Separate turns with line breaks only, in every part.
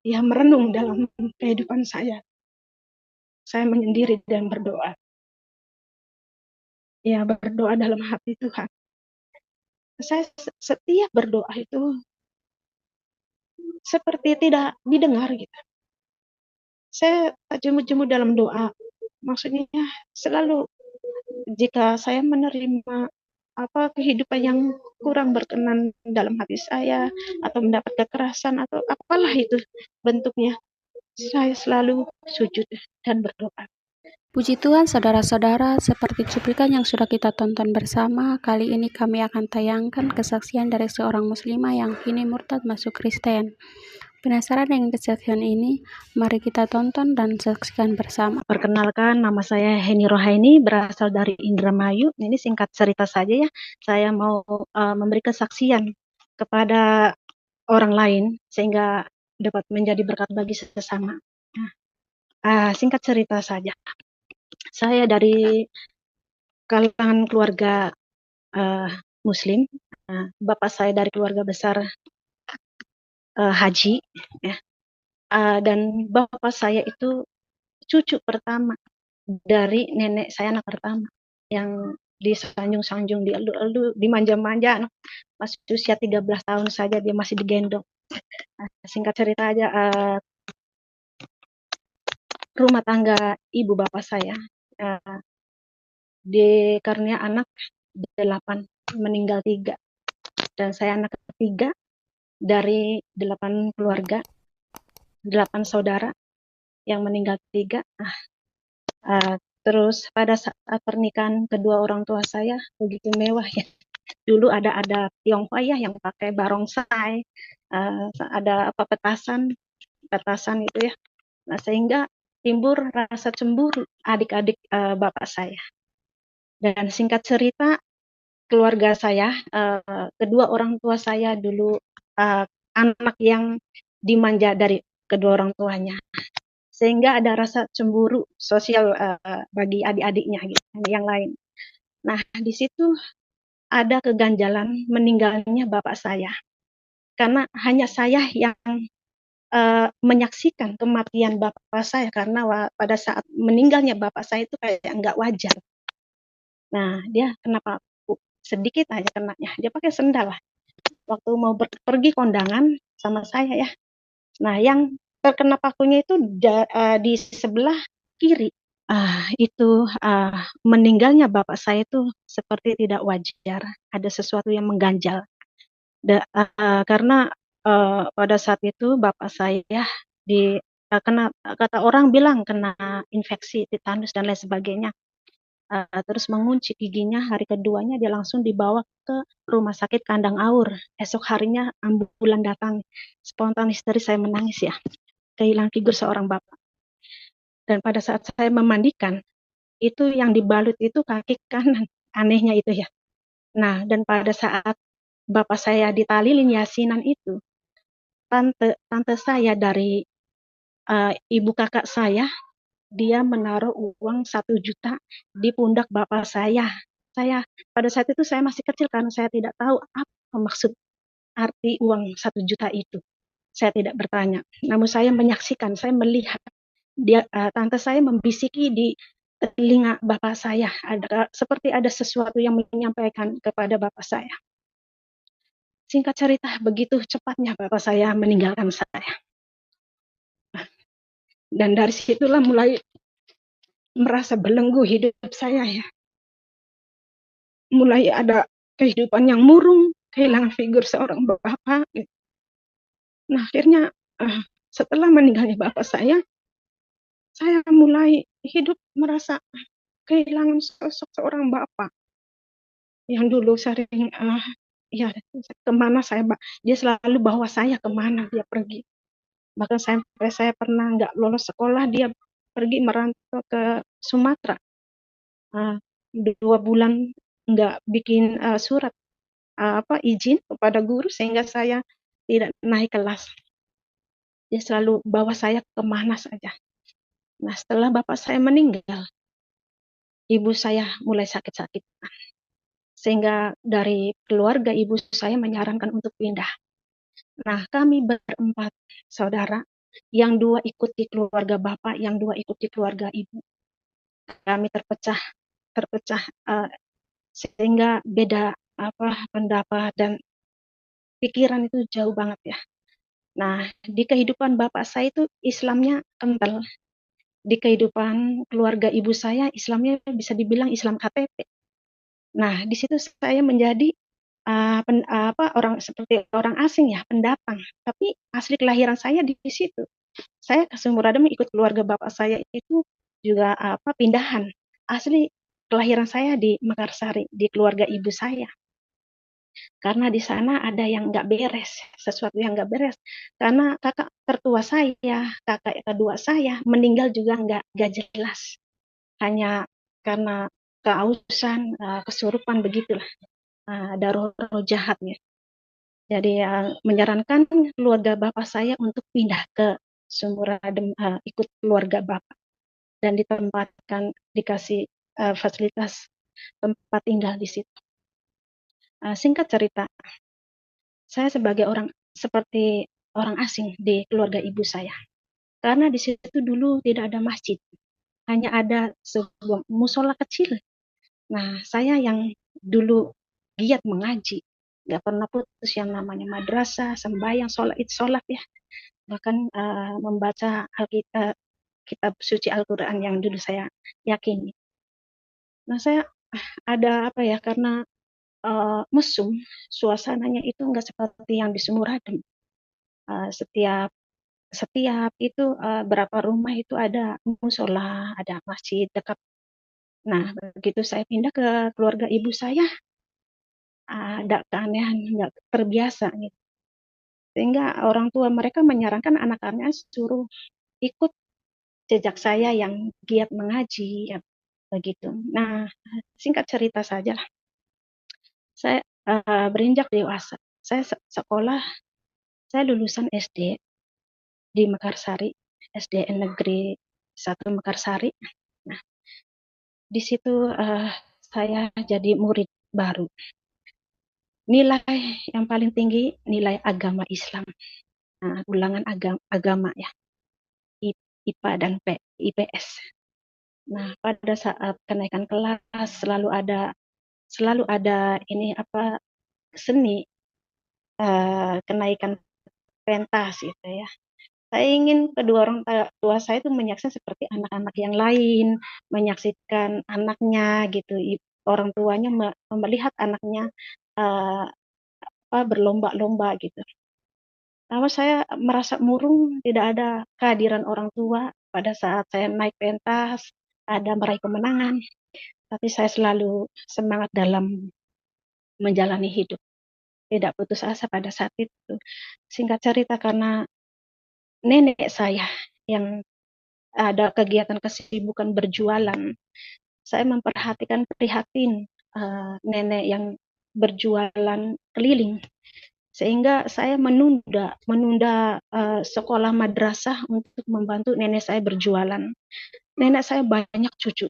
ya merenung dalam kehidupan saya. Saya menyendiri dan berdoa. Ya berdoa dalam hati Tuhan. Saya setiap berdoa itu seperti tidak didengar gitu. Saya jemu-jemu dalam doa. Maksudnya selalu jika saya menerima kehidupan yang kurang berkenan dalam hati saya atau mendapat kekerasan atau apalah itu bentuknya, saya selalu sujud dan berdoa.
Puji Tuhan, saudara-saudara, seperti cuplikan yang sudah kita tonton bersama, kali ini kami akan tayangkan kesaksian dari seorang muslimah yang kini murtad masuk Kristen. Penasaran dengan kesaksian ini? Mari kita tonton dan saksikan bersama.
Perkenalkan, nama saya Heni Rohaini, berasal dari Indramayu. Ini singkat cerita saja ya. Saya mau memberi kesaksian kepada orang lain sehingga dapat menjadi berkat bagi sesama. Singkat cerita saja. Saya dari kalangan keluarga Muslim. Bapak saya dari keluarga besar haji, ya. Dan bapak saya itu cucu pertama dari nenek saya, anak pertama yang disanjung-sanjung, dielu-elu, dimanja-manja. Masih usia 13 tahun saja dia masih digendong. Singkat cerita aja, rumah tangga ibu bapak saya karena anak 8, meninggal 3, dan saya anak ketiga dari 8 keluarga, 8 saudara yang meninggal 3. Terus pada saat pernikahan kedua orang tua saya begitu mewah ya. Dulu ada Tionghoa ya yang pakai barongsai, ada petasan itu ya. Nah, sehingga timbul rasa cemburu adik-adik bapak saya. Dan singkat cerita, keluarga saya, kedua orang tua saya dulu anak yang dimanja dari kedua orang tuanya, sehingga ada rasa cemburu sosial bagi adik-adiknya gitu, yang lain. Nah, di situ ada keganjalan meninggalnya bapak saya, karena hanya saya yang menyaksikan kematian bapak saya, karena pada saat meninggalnya bapak saya itu kayak nggak wajar. Nah, dia kenapa sedikit aja kenanya, dia pakai sendal lah waktu mau pergi kondangan sama saya ya. Nah, yang terkena pakunya itu di sebelah kiri. Itu meninggalnya bapak saya itu seperti tidak wajar, ada sesuatu yang mengganjal. Karena pada saat itu bapak saya kena, kata orang bilang kena infeksi tetanus dan lain sebagainya. Terus mengunci giginya, hari keduanya dia langsung dibawa ke rumah sakit Kandang Awur. Esok harinya ambulan datang. Spontan histeris saya menangis ya, kehilangan figur seorang bapak. Dan pada saat saya memandikan, itu yang dibalut itu kaki kanan, anehnya itu ya. Nah, dan pada saat bapak saya ditalilin yasinan itu, tante saya dari ibu kakak saya, dia menaruh uang 1 juta di pundak bapak saya. Saya pada saat itu saya masih kecil karena saya tidak tahu apa maksud arti uang 1 juta itu. Saya tidak bertanya, namun saya menyaksikan, saya melihat tante saya membisiki di telinga bapak saya, seperti ada sesuatu yang menyampaikan kepada bapak saya. Singkat cerita, begitu cepatnya bapak saya meninggalkan saya. Dan dari situlah mulai merasa belenggu hidup saya ya. Mulai ada kehidupan yang murung, kehilangan figur seorang bapak. Nah, akhirnya setelah meninggalnya bapak saya mulai hidup merasa kehilangan sosok seorang bapak yang dulu sering ya kemana dia selalu bawa saya kemana dia pergi. Bahkan sampai saya pernah nggak lolos sekolah, dia pergi merantau ke Sumatera. 2 bulan nggak bikin surat izin kepada guru sehingga saya tidak naik kelas. Dia selalu bawa saya kemana saja. Nah, setelah bapak saya meninggal, ibu saya mulai sakit-sakit. Sehingga dari keluarga ibu saya menyarankan untuk pindah. Nah, kami berempat saudara yang 2 ikut di keluarga bapak, yang 2 ikut di keluarga ibu. Kami terpecah terpecah, sehingga beda pendapat dan pikiran itu jauh banget ya. Nah, di kehidupan bapak saya itu Islamnya kental. Di kehidupan keluarga ibu saya Islamnya bisa dibilang Islam KTP. Nah, di situ saya menjadi orang seperti orang asing ya, pendatang. Tapi asli kelahiran saya di situ. Saya ke Sumur Adem ikut keluarga bapak saya itu juga pindahan. Asli kelahiran saya di Mekarsari, di keluarga ibu saya. Karena di sana ada yang nggak beres, sesuatu yang nggak beres. Karena kakak tertua saya, kakak kedua saya meninggal juga nggak jelas. Hanya karena keausan, kesurupan begitulah. Ada roh-roh jahatnya. Jadi menyarankan keluarga bapak saya untuk pindah ke Sumur Adem, ikut keluarga bapak dan ditempatkan dikasih fasilitas tempat tinggal di situ. Singkat cerita, saya sebagai seperti orang asing di keluarga ibu saya. Karena di situ dulu tidak ada masjid, hanya ada sebuah musola kecil. Nah, saya yang dulu giat mengaji, nggak pernah putus yang namanya madrasah, sembahyang, sholat ya. Bahkan membaca Alkitab, kitab suci Al-Quran yang dulu saya yakini. Nah, saya ada karena mesum, suasananya itu nggak seperti yang di Sumur Adem. Setiap itu berapa rumah itu ada musola, ada masjid dekat. Nah, begitu saya pindah ke keluarga ibu saya, ada keanehan, nggak terbiasa gitu. Sehingga orang tua mereka menyarankan anak-anaknya suruh ikut jejak saya yang giat mengaji, ya, begitu. Nah, singkat cerita saja, saya berinjak dewasa. Saya sekolah, saya lulusan SD di Mekarsari, SDN Negeri 1 Mekarsari. Nah, di situ saya jadi murid baru. Nilai yang paling tinggi nilai agama Islam. Nah, ulangan agama ya, IPA dan IPS. Nah, pada saat kenaikan kelas selalu ada ini seni kenaikan pentas gitu ya. Saya ingin kedua orang tua saya itu menyaksikan seperti anak-anak yang lain, menyaksikan anaknya gitu, orang tuanya melihat anaknya berlomba-lomba gitu. Lalu saya merasa murung, tidak ada kehadiran orang tua pada saat saya naik pentas, ada meraih kemenangan, tapi saya selalu semangat dalam menjalani hidup, tidak putus asa pada saat itu. Singkat cerita, karena nenek saya yang ada kegiatan kesibukan berjualan, saya memperhatikan prihatin nenek yang berjualan keliling, sehingga saya menunda sekolah madrasah untuk membantu nenek saya berjualan. Nenek saya banyak cucu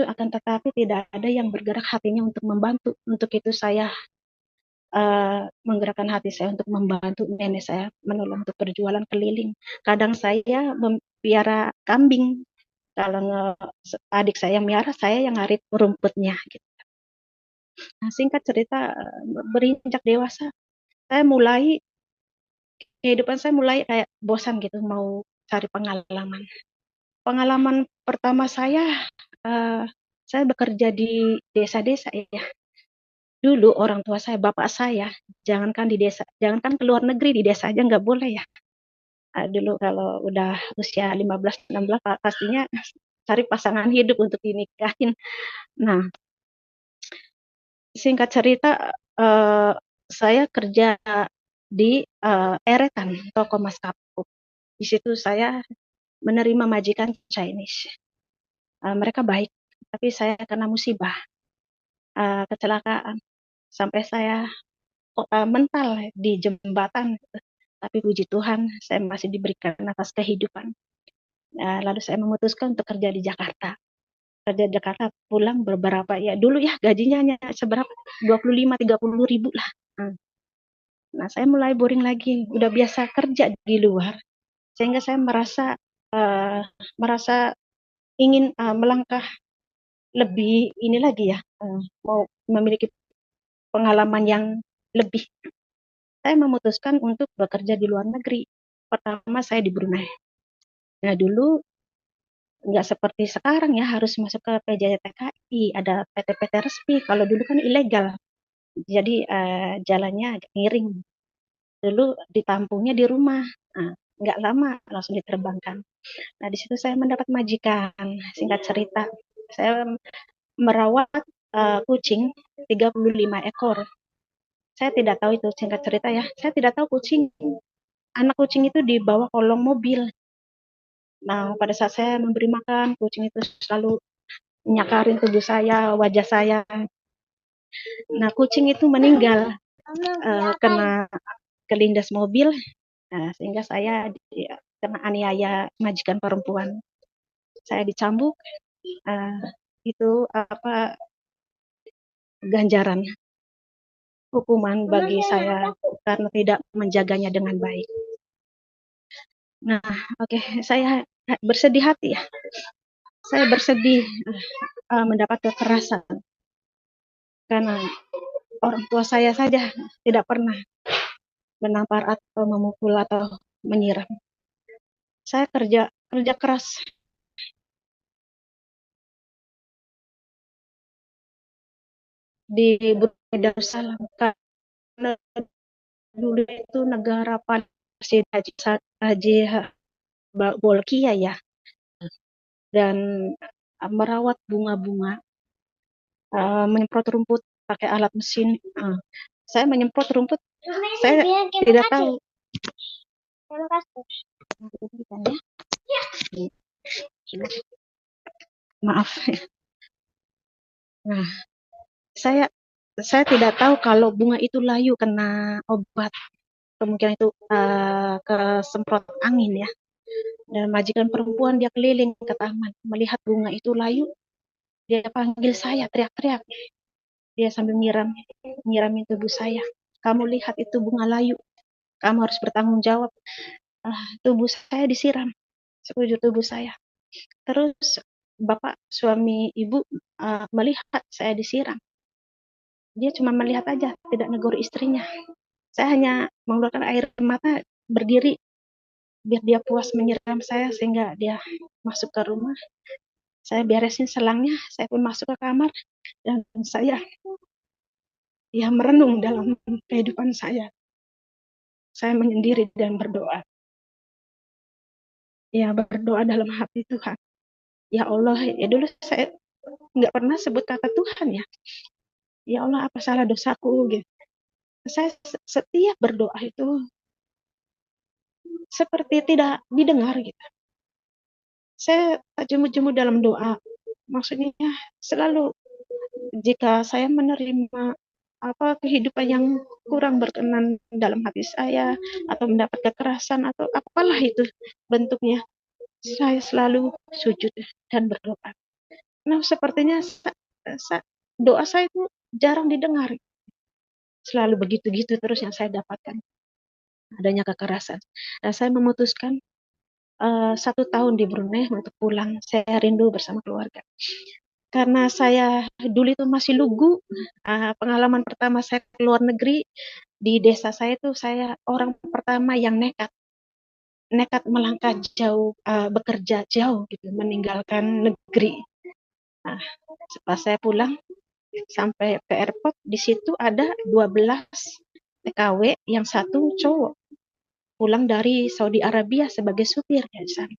akan tetapi tidak ada yang bergerak hatinya untuk membantu. Untuk itu saya menggerakkan hati saya untuk membantu nenek saya menolong untuk berjualan keliling. Kadang saya mempiara kambing, kalau adik saya yang miara, saya yang ngarit rumputnya gitu. Nah, singkat cerita, berinjak dewasa, kehidupan saya mulai kayak bosan gitu, mau cari pengalaman. Pengalaman pertama saya bekerja di desa-desa ya. Dulu orang tua saya, bapak saya, jangankan di desa, jangankan keluar negeri, di desa aja nggak boleh ya. Dulu kalau udah usia 15-16 pastinya cari pasangan hidup untuk dinikahin. Nah, singkat cerita, saya kerja di Eretan, toko Mas Kapuk. Di situ saya menerima majikan Chinese. Mereka baik, tapi saya kena musibah, kecelakaan, sampai saya mental di jembatan. Tapi puji Tuhan, saya masih diberikan nafas kehidupan. Lalu saya memutuskan untuk kerja di Jakarta. Kerja di Jakarta, pulang beberapa ya. Dulu ya gajinya hanya seberapa, 25-30 ribu lah. Nah, saya mulai boring lagi. Udah biasa kerja di luar. sehingga saya merasa ingin melangkah lebih ini lagi ya, mau memiliki pengalaman yang lebih. Saya memutuskan untuk bekerja di luar negeri. Pertama saya di Brunei. Nah dulu nggak seperti sekarang ya harus masuk ke PJTKI, ada PT-PT resmi. Kalau dulu kan ilegal, jadi jalannya agak miring. Dulu ditampungnya di rumah, nggak lama langsung diterbangkan. Nah di situ saya mendapat majikan. Singkat cerita, saya merawat kucing 35 ekor. Saya tidak tahu itu, singkat cerita ya. Saya tidak tahu anak kucing itu di bawah kolong mobil. Nah, pada saat saya memberi makan, kucing itu selalu nyakarin tubuh saya, wajah saya. Nah, kucing itu meninggal kena kelindas mobil, sehingga saya kena aniaya majikan perempuan. Saya dicambuk, itu apa ganjaran hukuman bagi saya karena tidak menjaganya dengan baik. Nah, oke, saya bersedih hati ya. Saya bersedih mendapat kekerasan karena orang tua saya saja tidak pernah menampar atau memukul atau menyiram. Saya kerja keras di Brunei Darussalam karena dulu itu negara Presiden Haji Bolkiah ya, dan merawat bunga-bunga, menyemprot rumput pakai alat mesin. Saya menyemprot rumput, saya tidak tahu. Maaf. Nah, saya tidak tahu kalau bunga itu layu kena obat. Kemungkinan itu kesemprot angin ya. Dan majikan perempuan dia keliling ke taman, melihat bunga itu layu, dia panggil saya, teriak-teriak. Dia sambil nyiramin tubuh saya. Kamu lihat itu bunga layu, kamu harus bertanggung jawab. Tubuh saya disiram, sekujur tubuh saya. Terus bapak suami ibu melihat saya disiram. Dia cuma melihat aja, tidak negur istrinya. Saya hanya mengeluarkan air mata, berdiri biar dia puas menyiram saya sehingga dia masuk ke rumah. Saya beresin selangnya, saya pun masuk ke kamar dan saya merenung dalam kehidupan saya. Saya menyendiri dan berdoa. Ya berdoa dalam hati Tuhan. Ya Allah, ya dulu saya nggak pernah sebut kata Tuhan ya. Ya Allah, apa salah dosaku gitu. Saya setiap berdoa itu seperti tidak didengar gitu. Saya tak jemu-jemu dalam doa. Maksudnya selalu jika saya menerima kehidupan yang kurang berkenan dalam hati saya atau mendapat kekerasan atau apalah itu bentuknya, saya selalu sujud dan berdoa. Nah, sepertinya doa saya itu jarang didengar. Selalu begitu-gitu terus yang saya dapatkan, adanya kekerasan. Dan saya memutuskan 1 tahun di Brunei untuk pulang. Saya rindu bersama keluarga. Karena saya dulu itu masih lugu, pengalaman pertama saya ke luar negeri, di desa saya itu saya orang pertama yang nekat melangkah jauh, bekerja jauh gitu, meninggalkan negeri. Nah, setelah saya pulang sampai ke airport, di situ ada 12 TKW, yang satu cowok, pulang dari Saudi Arabia sebagai supir di sana.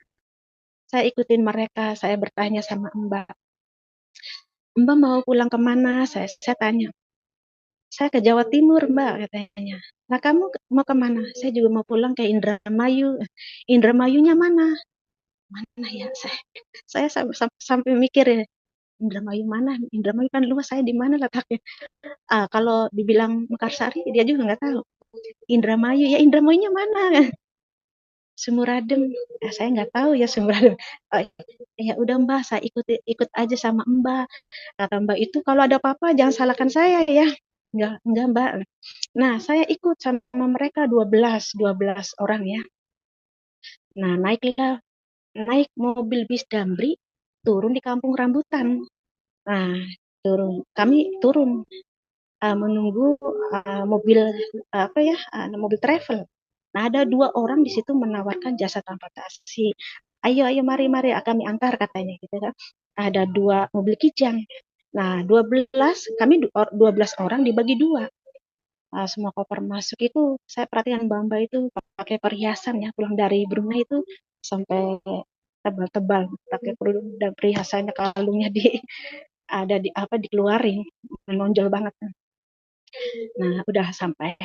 Saya ikutin mereka, saya bertanya sama Mbak, Mbak mau pulang kemana? Saya tanya. Saya ke Jawa Timur, Mbak, katanya. Nah, kamu mau kemana? Saya juga mau pulang ke Indramayu. Indramayunya mana? Mana ya? Saya sampai mikir ya, Indramayu mana? Indramayu kan luas, saya di mana letaknya? Kalau dibilang Mekarsari, dia juga nggak tahu. Indramayu, ya Indramayunya mana? Sumuradem. Saya nggak tahu ya Sumuradem. Oh, ya udah Mbak, saya ikut aja sama Mbak. Kata Mbak itu kalau ada apa-apa jangan salahkan saya ya. Enggak Mbak. Nah, saya ikut sama mereka 12 orang ya. Nah, naik mobil bis Damri, turun di Kampung Rambutan. Nah, kami turun menunggu mobil apa ya, mobil travel. Nah, ada dua orang di situ menawarkan jasa transportasi. Ayo, ayo, mari, mari, kami antar katanya gitu kan. Ada dua mobil kijang. Nah, 12 kami 12 orang dibagi dua. Semua koper masuk itu saya perhatikan Mbak itu pakai perhiasan ya, pulang dari Brunei itu sampai tebal-tebal pakai dan perhiasannya, kalungnya ada di apa, dikeluarin, menonjol banget. Nah, udah sampai,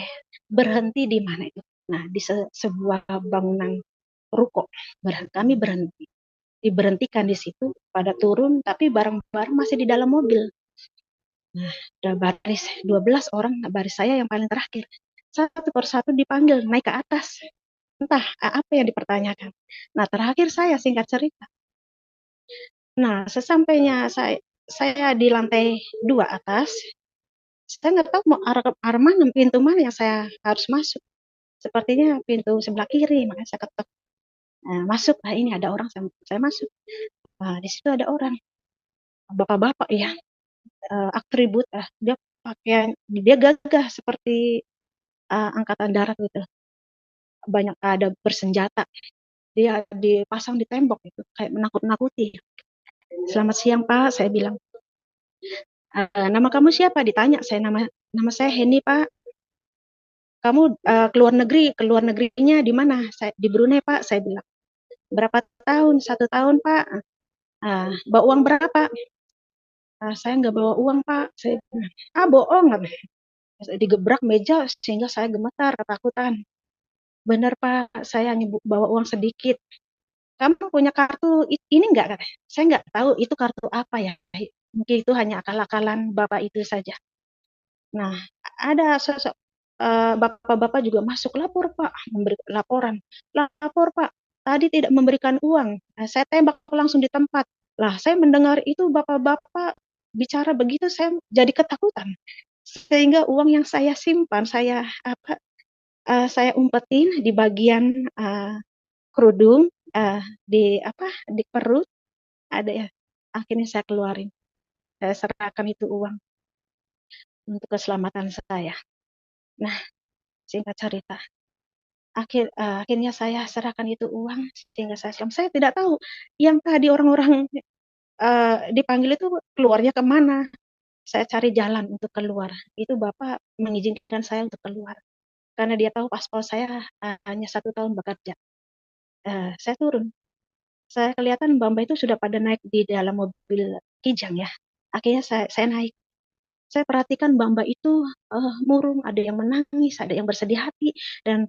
berhenti di mana itu? Nah, di sebuah bangunan ruko. Kami berhenti. Diberhentikan di situ, pada turun, tapi barang-barang masih di dalam mobil. Nah, udah baris 12 orang, baris saya yang paling terakhir. Satu persatu dipanggil naik ke atas. Entah apa yang dipertanyakan. Nah, terakhir saya singkat cerita. Nah, sesampainya saya di lantai 2 atas, saya nggak tahu mau arah mana, pintu mana yang saya harus masuk. Sepertinya pintu sebelah kiri, makanya saya ketok. Nah, masuk, nah ini ada orang, saya masuk. Nah, di situ ada orang, bapak-bapak ya, atribut, dia pakaian, dia gagah seperti angkatan darat gitu. Banyak ada bersenjata, dia dipasang di tembok itu, kayak menakut-nakuti. Selamat siang Pak, saya bilang. Nama kamu siapa? Ditanya, nama saya Heni Pak. Kamu keluar negerinya di mana? Di Brunei Pak, saya bilang. Berapa tahun? 1 tahun Pak. Bawa uang berapa? Saya nggak bawa uang Pak. Saya bilang, bohong. Digebrak meja sehingga saya gemetar, ketakutan. Benar Pak, saya hanya bawa uang sedikit. Kamu punya kartu ini enggak? Saya nggak tahu itu kartu apa ya. Mungkin itu hanya akal-akalan Bapak itu saja. Nah, ada sosok bapak-bapak juga masuk, lapor Pak, memberi laporan. Lapor Pak, tadi tidak memberikan uang. Saya tembak langsung di tempat. Lah, saya mendengar itu bapak-bapak bicara begitu, saya jadi ketakutan. Sehingga uang yang saya simpan, saya umpetin di bagian kerudung, di perut ada ya. Akhirnya saya keluarin. Saya serahkan itu uang untuk keselamatan saya. Nah, singkat cerita, akhirnya saya serahkan itu uang sehingga saya selamat. Saya tidak tahu yang tadi orang-orang dipanggil itu keluarnya kemana. Saya cari jalan untuk keluar. Itu Bapak mengizinkan saya untuk keluar. Karena dia tahu paspor saya hanya 1 tahun bekerja. Saya turun. Saya kelihatan Mbak-mbak itu sudah pada naik di dalam mobil kijang ya. Akhirnya saya naik. Saya perhatikan Mbak-mbak itu murung, ada yang menangis, ada yang bersedih hati, dan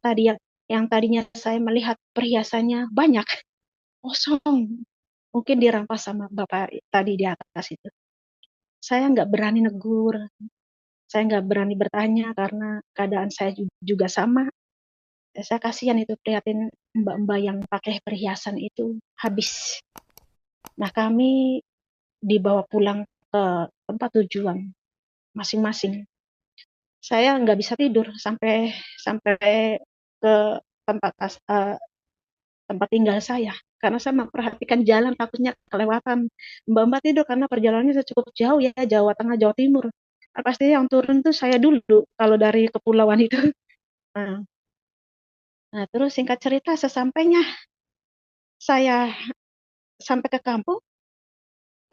yang tadinya saya melihat perhiasannya banyak, kosong. Mungkin dirampas sama Bapak tadi di atas itu. Saya nggak berani negur, saya nggak berani bertanya karena keadaan saya juga sama. Saya kasihan itu prihatin mbak-mbak yang pakai perhiasan itu habis. Nah, kami dibawa pulang ke tempat tujuan masing-masing. Saya nggak bisa tidur sampai sampai ke tempat tempat tinggal saya karena saya memperhatikan jalan, takutnya kelewatan. Mbak-mbak tidur karena perjalanannya cukup jauh ya, Jawa Tengah, Jawa Timur. Pasti yang turun tuh saya dulu kalau dari kepulauan itu. Nah, terus singkat cerita, sesampainya saya sampai ke kampung,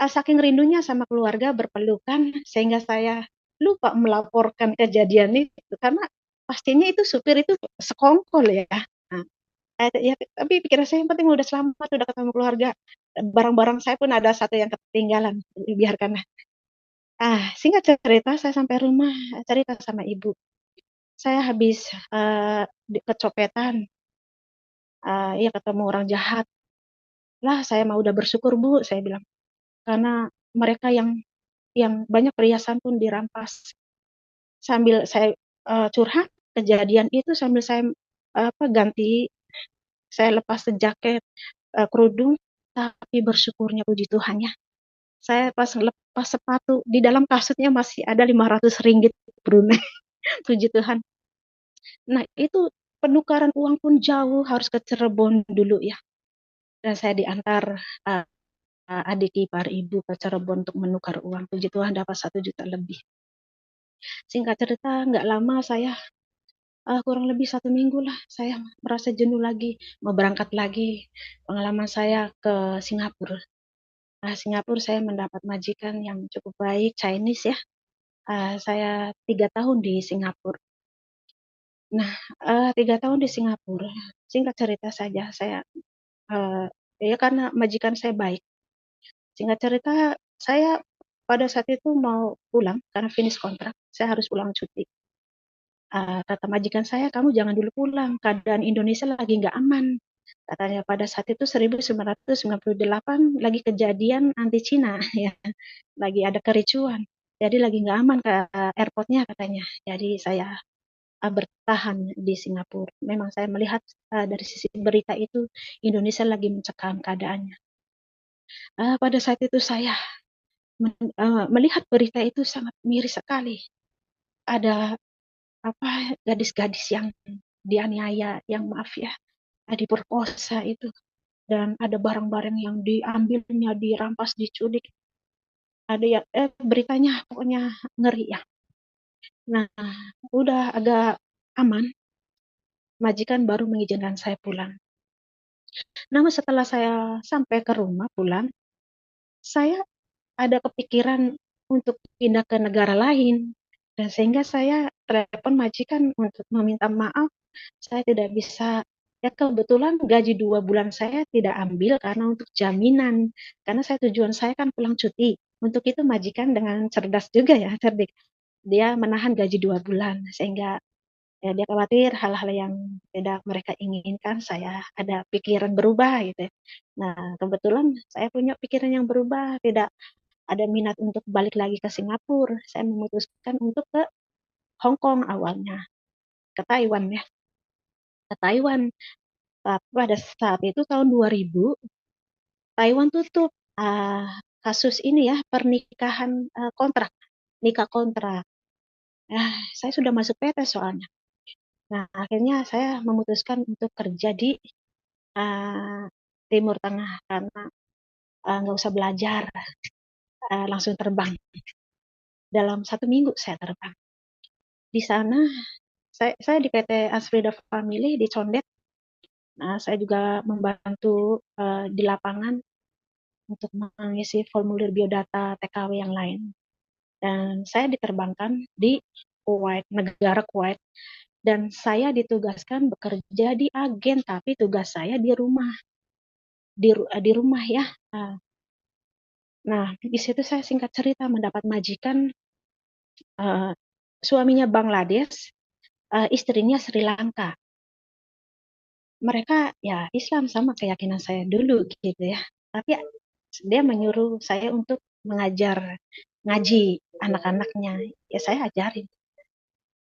saking rindunya sama keluarga berpelukan sehingga saya lupa melaporkan kejadian itu karena pastinya itu supir itu sekongkol ya. Nah, ya, tapi pikiran saya yang penting udah selamat, udah ketemu keluarga. Barang-barang saya pun ada satu yang ketinggalan, biarkan. Singkat cerita, saya sampai rumah, cerita sama ibu. Saya habis kecopetan, ya ketemu orang jahat. Lah, saya mau udah bersyukur Bu, saya bilang. Karena mereka yang banyak perhiasan pun dirampas. Sambil saya curhat kejadian itu, sambil saya ganti, saya lepas jaket, kerudung, tapi bersyukurnya puji Tuhan ya. Saya pas lepas sepatu, di dalam kasutnya masih ada 500 ringgit Brunei. Puji Tuhan. Nah, itu penukaran uang pun jauh, harus ke Cirebon dulu ya. Dan saya diantar adik ipar ibu ke Cirebon untuk menukar uang. Puji Tuhan dapat 1 juta lebih. Singkat cerita, nggak lama saya kurang lebih 1 minggu lah, saya merasa jenuh lagi, mau berangkat lagi. Pengalaman saya ke Singapura. Singapura saya mendapat majikan yang cukup baik, Chinese ya. Saya 3 tahun di Singapura. Nah, 3 tahun di Singapura, singkat cerita saja saya, ya karena majikan saya baik. Singkat cerita, saya pada saat itu mau pulang karena finish kontrak, saya harus pulang cuti. Kata majikan saya, kamu jangan dulu pulang, keadaan Indonesia lagi nggak aman. Katanya pada saat itu 1998 lagi kejadian anti Cina ya, lagi ada kericuan. Jadi lagi nggak aman ke airportnya katanya. Jadi saya bertahan di Singapura. Memang saya melihat dari sisi berita itu Indonesia lagi mencekam keadaannya. Pada saat itu saya melihat berita itu sangat miris sekali. Ada gadis-gadis yang dianiaya, yang maaf ya, diperkosa itu, dan ada barang-barang yang diambilnya, dirampas, diculik. Ada ya, beritanya pokoknya ngeri ya. Nah, udah agak aman, majikan baru mengizinkan saya pulang. Namun setelah saya sampai ke rumah pulang, saya ada kepikiran untuk pindah ke negara lain, dan sehingga saya telepon majikan untuk meminta maaf. Saya tidak bisa, ya kebetulan gaji 2 bulan saya tidak ambil karena untuk jaminan, karena tujuan saya kan pulang cuti. Untuk itu majikan dengan cerdas juga ya, cerdik. Dia menahan gaji 2 bulan sehingga ya dia khawatir hal-hal yang tidak mereka inginkan, saya ada pikiran berubah gitu ya. Nah, kebetulan saya punya pikiran yang berubah, tidak ada minat untuk balik lagi ke Singapura. Saya memutuskan untuk ke Hong Kong awalnya, ke Taiwan ya, ke Taiwan. Tapi pada saat itu tahun 2000, Taiwan tutup kasus ini ya, pernikahan kontrak, nikah kontrak. Saya sudah masuk PT soalnya. Nah, akhirnya saya memutuskan untuk kerja di Timur Tengah karena nggak usah belajar, langsung terbang. Dalam 1 minggu saya terbang. Di sana saya di PT Asfrida Family di Condet. Nah, saya juga membantu di lapangan untuk mengisi formulir biodata TKW yang lain. Dan saya diterbangkan di Kuwait, negara Kuwait. Dan saya ditugaskan bekerja di agen, tapi tugas saya di rumah. Di rumah ya. Nah, di situ saya singkat cerita mendapat majikan, suaminya Bangladesh, istrinya Sri Lanka. Mereka ya Islam sama keyakinan saya dulu gitu ya. Tapi dia menyuruh saya untuk mengajar ngaji anak-anaknya. Ya saya ajarin.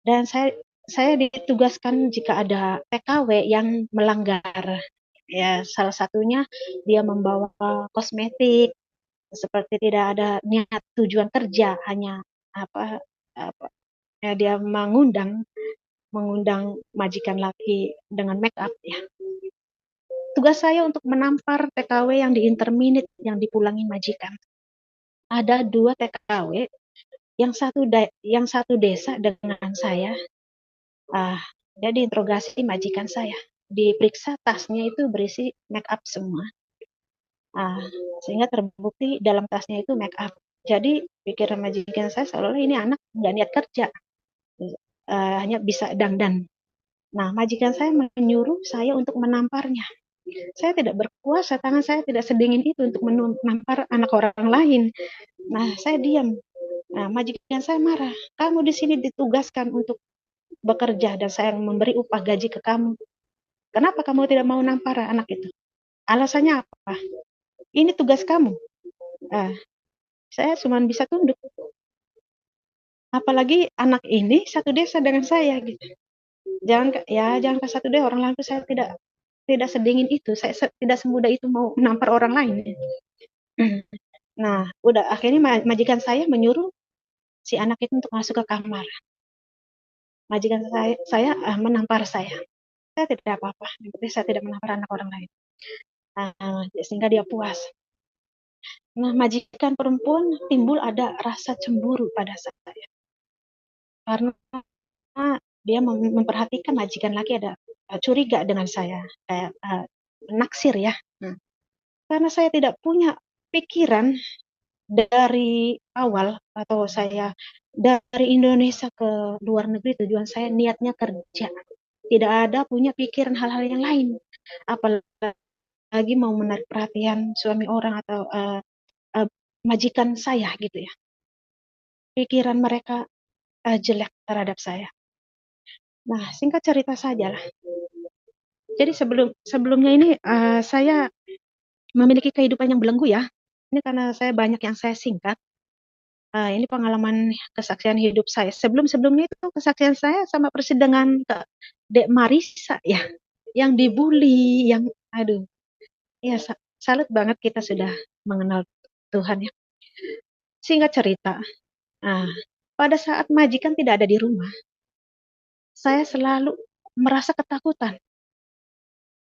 Dan saya ditugaskan jika ada TKW yang melanggar. Ya salah satunya dia membawa kosmetik seperti tidak ada niat tujuan kerja, hanya apa, apa ya dia mengundang majikan laki dengan make up ya. Tugas saya untuk menampar TKW yang diinterminate, yang dipulangi majikan. Ada 2 TKW, yang satu desa dengan saya. Dia diinterogasi majikan saya. Diperiksa tasnya itu berisi make up semua. Sehingga terbukti dalam tasnya itu make up. Jadi pikiran majikan saya seolah-olah ini anak nggak niat kerja, hanya bisa dandan. Nah, majikan saya menyuruh saya untuk menamparnya. Saya tidak berkuasa, tangan saya tidak sedingin itu untuk menampar anak orang lain. Nah, saya diam. Nah, majikan saya marah. Kamu di sini ditugaskan untuk bekerja dan saya memberi upah gaji ke kamu. Kenapa kamu tidak mau nampar anak itu? Alasannya apa? Ini tugas kamu. Saya cuma bisa tunduk. Apalagi anak ini satu desa dengan saya gitu. Jangan ke satu desa orang lain, saya tidak sedingin itu, saya tidak semudah itu mau menampar orang lain. Nah, udah akhirnya majikan saya menyuruh si anak itu untuk masuk ke kamar. Majikan saya menampar saya. saya tidak apa-apa, yang penting saya tidak menampar anak orang lain. Sehingga dia puas. Nah, majikan perempuan timbul ada rasa cemburu pada saya. Karena dia memperhatikan majikan laki ada curiga dengan saya, kayak naksir ya. Karena saya tidak punya pikiran dari awal, atau saya dari Indonesia ke luar negeri, tujuan saya niatnya kerja. Tidak ada punya pikiran hal-hal yang lain. Apalagi mau menarik perhatian suami orang atau majikan saya gitu ya. Pikiran mereka jelek terhadap saya. Nah, singkat cerita saja lah. Jadi sebelumnya ini saya memiliki kehidupan yang belenggu ya. Ini karena saya banyak yang saya singkat. Ini pengalaman kesaksian hidup saya. Sebelumnya itu kesaksian saya sama persidangan ke Dek Marisa ya, yang dibully, yang aduh, ya salut banget kita sudah mengenal Tuhan ya. Singkat cerita, pada saat majikan tidak ada di rumah, saya selalu merasa ketakutan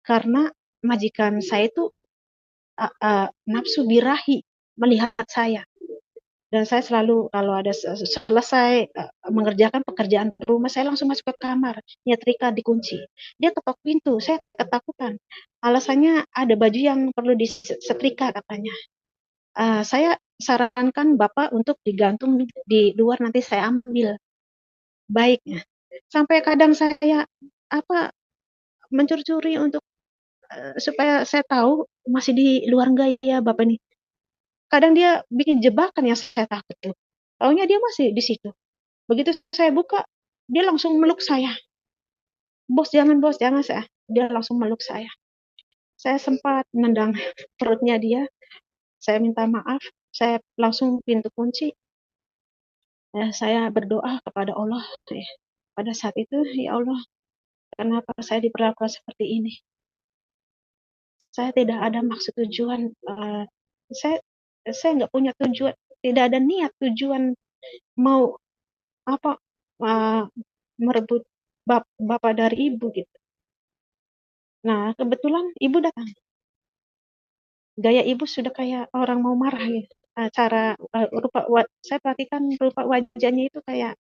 karena majikan saya itu nafsu birahi melihat saya. Dan saya selalu kalau ada selesai mengerjakan pekerjaan rumah, saya langsung masuk ke kamar, nyetrika dikunci. Dia ketok pintu, saya ketakutan. Alasannya ada baju yang perlu disetrika katanya. Saya sarankan Bapak untuk digantung di luar, nanti saya ambil. Baiknya. Sampai kadang saya mencuri-curi untuk supaya saya tahu masih di luar enggak ya Bapak nih. Kadang dia bikin jebakan yang saya takut tuh. Taunya dia masih di situ. Begitu saya buka, dia langsung meluk saya. Bos, jangan saya. Dia langsung meluk saya. Saya sempat nendang perutnya dia. Saya minta maaf. Saya langsung pintu kunci. Saya berdoa kepada Allah. Pada saat itu, ya Allah, kenapa saya diperlakukan seperti ini? Saya tidak ada maksud tujuan. Saya nggak punya tujuan. Tidak ada niat tujuan mau merebut bapak dari ibu gitu. Nah, kebetulan ibu datang. Gaya ibu sudah kayak orang mau marah gitu. Saya perhatikan rupa wajahnya itu kayak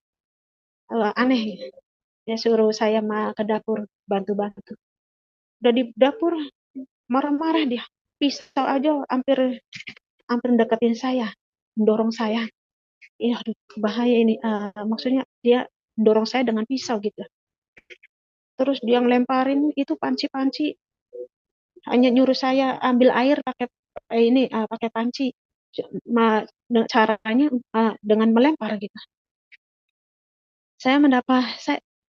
aneh gitu. Dia suruh saya ke dapur bantu-bantu. Udah di dapur marah-marah dia. Pisau aja hampir deketin saya, mendorong saya. Iya, bahaya ini. Maksudnya dia dorong saya dengan pisau gitu. Terus dia ngelemparin itu panci-panci, hanya nyuruh saya ambil air pakai pakai panci. Caranya dengan melempar gitu. Saya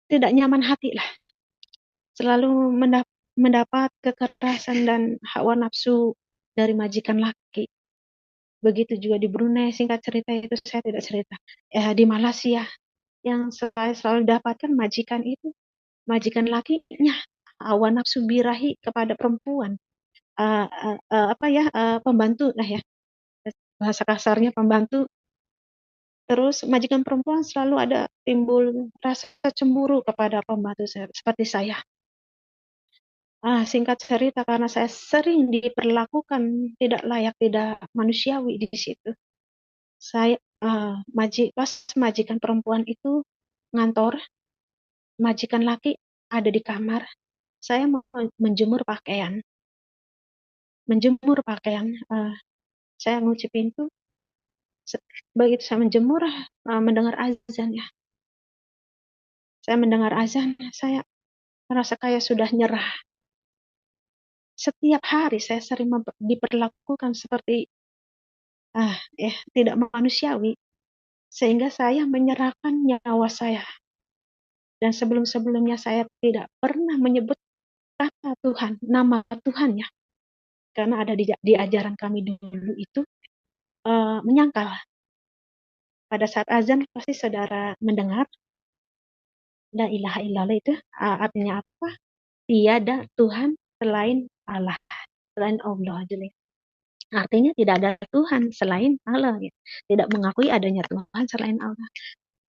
tidak nyaman hati lah. Selalu mendapat kekerasan dan hawa nafsu dari majikan laki. Begitu juga di Brunei, singkat cerita itu saya tidak cerita. Di Malaysia yang saya selalu dapatkan majikan itu, majikan lakinya hawa nafsu birahi kepada perempuan. Pembantu lah ya, bahasa kasarnya pembantu. Terus majikan perempuan selalu ada timbul rasa cemburu kepada pembantu seperti saya. Singkat cerita, karena saya sering diperlakukan tidak layak, tidak manusiawi di situ. Saya pas majikan perempuan itu ngantor, majikan laki ada di kamar. Saya mau menjemur pakaian. Saya ngunci pintu. Begitu saya menjemur, mendengar azan ya. Saya mendengar azan, saya merasa kayak sudah nyerah. Setiap hari saya sering diperlakukan seperti tidak manusiawi, sehingga saya menyerahkan nyawa saya. Dan sebelum-sebelumnya saya tidak pernah menyebut kata Tuhan, nama Tuhan ya, karena ada di ajaran kami dulu itu menyangkal. Pada saat azan pasti saudara mendengar la ilaha illallah itu artinya apa? Tiada Tuhan selain Allah, selain Allah. Artinya tidak ada Tuhan selain Allah. Ya. Tidak mengakui adanya Tuhan selain Allah.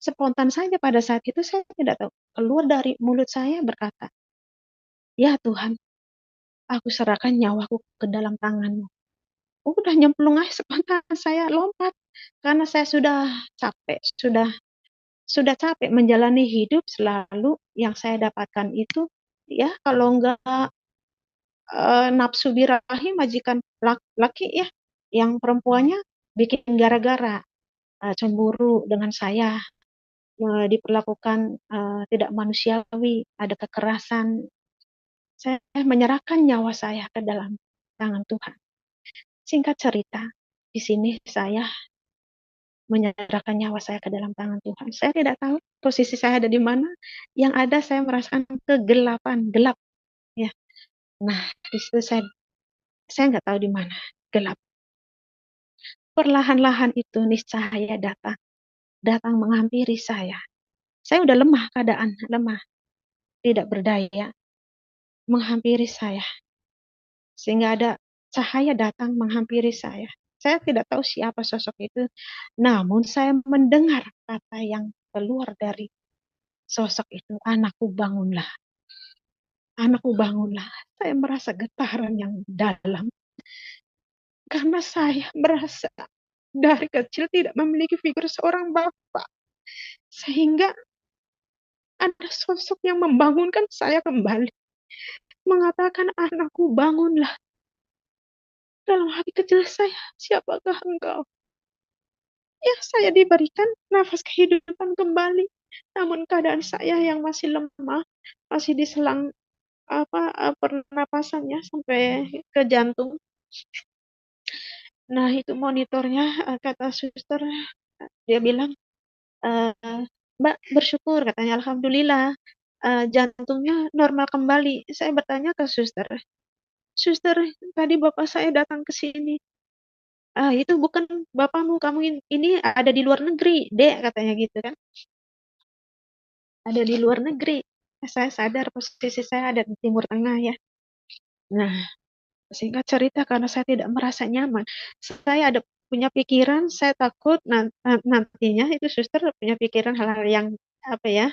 Spontan saja pada saat itu saya tidak tahu. Keluar dari mulut saya berkata, Ya Tuhan, aku serahkan nyawaku ke dalam tangan-Mu. Udah nyemplung aja spontan saya lompat karena saya sudah capek, sudah capek menjalani hidup selalu yang saya dapatkan itu ya kalau enggak nafsu birahi majikan laki ya, yang perempuannya bikin gara-gara cemburu dengan saya, diperlakukan tidak manusiawi, ada kekerasan. Saya menyerahkan nyawa saya ke dalam tangan Tuhan. Singkat cerita, di sini saya menyerahkan nyawa saya ke dalam tangan Tuhan. Saya tidak tahu posisi saya ada di mana. Yang ada saya merasakan kegelapan, gelap. Ya. Nah, di situ saya nggak tahu di mana, gelap. Perlahan-lahan itu niscaya datang menghampiri saya. Saya udah lemah keadaan, lemah, tidak berdaya, menghampiri saya. Sehingga ada cahaya datang menghampiri saya. Saya tidak tahu siapa sosok itu, namun saya mendengar kata yang keluar dari sosok itu, anakku bangunlah, anakku bangunlah. Saya merasa getaran yang dalam, karena saya merasa dari kecil tidak memiliki figur seorang bapak. Sehingga ada sosok yang membangunkan saya kembali. Mengatakan, anakku bangunlah. Dalam hati kecil saya, siapakah engkau? Ya, saya diberikan nafas kehidupan kembali. Namun keadaan saya yang masih lemah, masih diselang pernapasannya sampai ke jantung. Nah, itu monitornya, kata suster, dia bilang, Mbak bersyukur, katanya, alhamdulillah, jantungnya normal kembali. Saya bertanya ke suster, suster, tadi bapak saya datang ke sini. Itu bukan bapakmu, kamu ini ada di luar negeri, Dek, katanya gitu kan. Ada di luar negeri. Saya sadar posisi saya ada di Timur Tengah ya. Nah, singkat cerita karena saya tidak merasa nyaman, saya ada punya pikiran, saya takut nantinya itu suster punya pikiran hal-hal yang apa ya,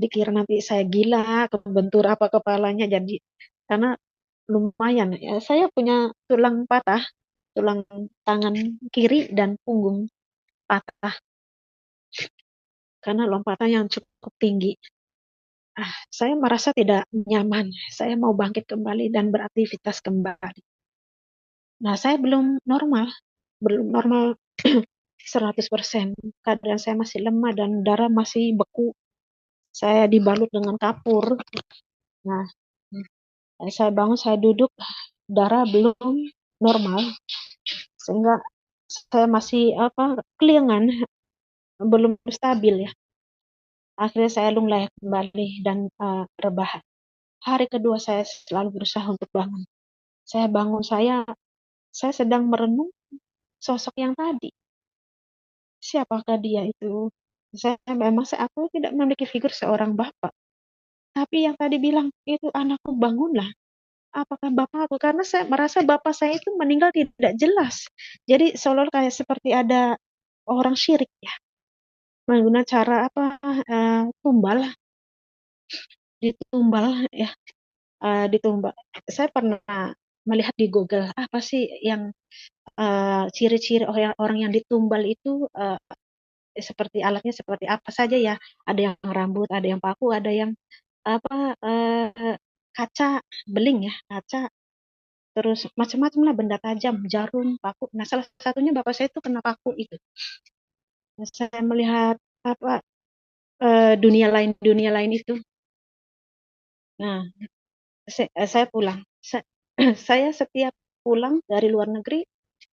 dikira nanti saya gila, kebentur apa kepalanya jadi karena lumayan ya. Saya punya tulang patah, tulang tangan kiri dan punggung patah karena lompatan yang cukup tinggi. Saya merasa tidak nyaman. Saya mau bangkit kembali dan beraktivitas kembali. Nah, saya belum normal 100%. Keadaan saya masih lemah dan darah masih beku. Saya dibalut dengan kapur. Nah, saya bangun, saya duduk, darah belum normal, sehingga saya masih kelingan, belum stabil ya. Akhirnya saya lunglai kembali dan rebahan. Hari kedua saya selalu berusaha untuk bangun. Saya bangun, saya sedang merenung sosok yang tadi. Siapakah dia itu? Aku tidak memiliki figur seorang bapak. Tapi yang tadi bilang itu, anakku bangunlah. Apakah bapakku? Karena saya merasa bapak saya itu meninggal tidak jelas. Jadi seolah kayak seperti ada orang syirik ya. Menggunakan cara tumbal, ditumbal ya, ditumbal. Saya pernah melihat di Google apa sih yang ciri-ciri orang yang ditumbal itu, seperti alatnya seperti apa saja ya. Ada yang rambut, ada yang paku, ada yang kaca beling ya, kaca, terus macam-macam lah benda tajam, jarum, paku. Nah, salah satunya bapak saya itu kena paku itu. Nah, saya melihat dunia lain itu. Nah, saya pulang. Saya setiap pulang dari luar negeri,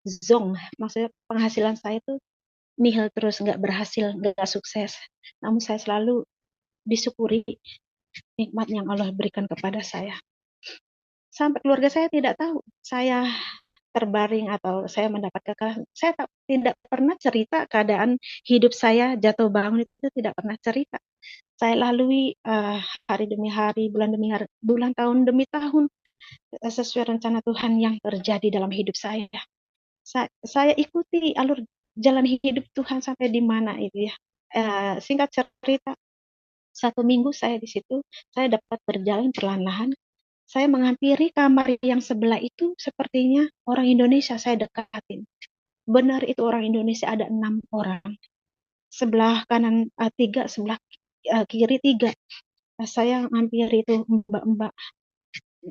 zong, maksudnya penghasilan saya itu nihil terus, nggak berhasil, nggak sukses. Namun saya selalu disyukuri nikmat yang Allah berikan kepada saya. Sampai keluarga saya tidak tahu saya terbaring atau saya mendapat kekalahan. Saya tidak pernah cerita keadaan hidup saya jatuh bangun, itu tidak pernah cerita. Saya lalui hari demi hari, bulan demi hari, bulan tahun demi tahun, sesuai rencana Tuhan yang terjadi dalam hidup saya. Saya ikuti alur jalan hidup Tuhan sampai di mana itu ya. Singkat cerita, 1 minggu saya di situ, saya dapat berjalan perlahan-lahan, saya menghampiri kamar yang sebelah itu sepertinya orang Indonesia saya dekatin. Benar itu orang Indonesia, ada 6 orang. Sebelah kanan 3, sebelah kiri 3. Saya hampiri itu mbak-mbak.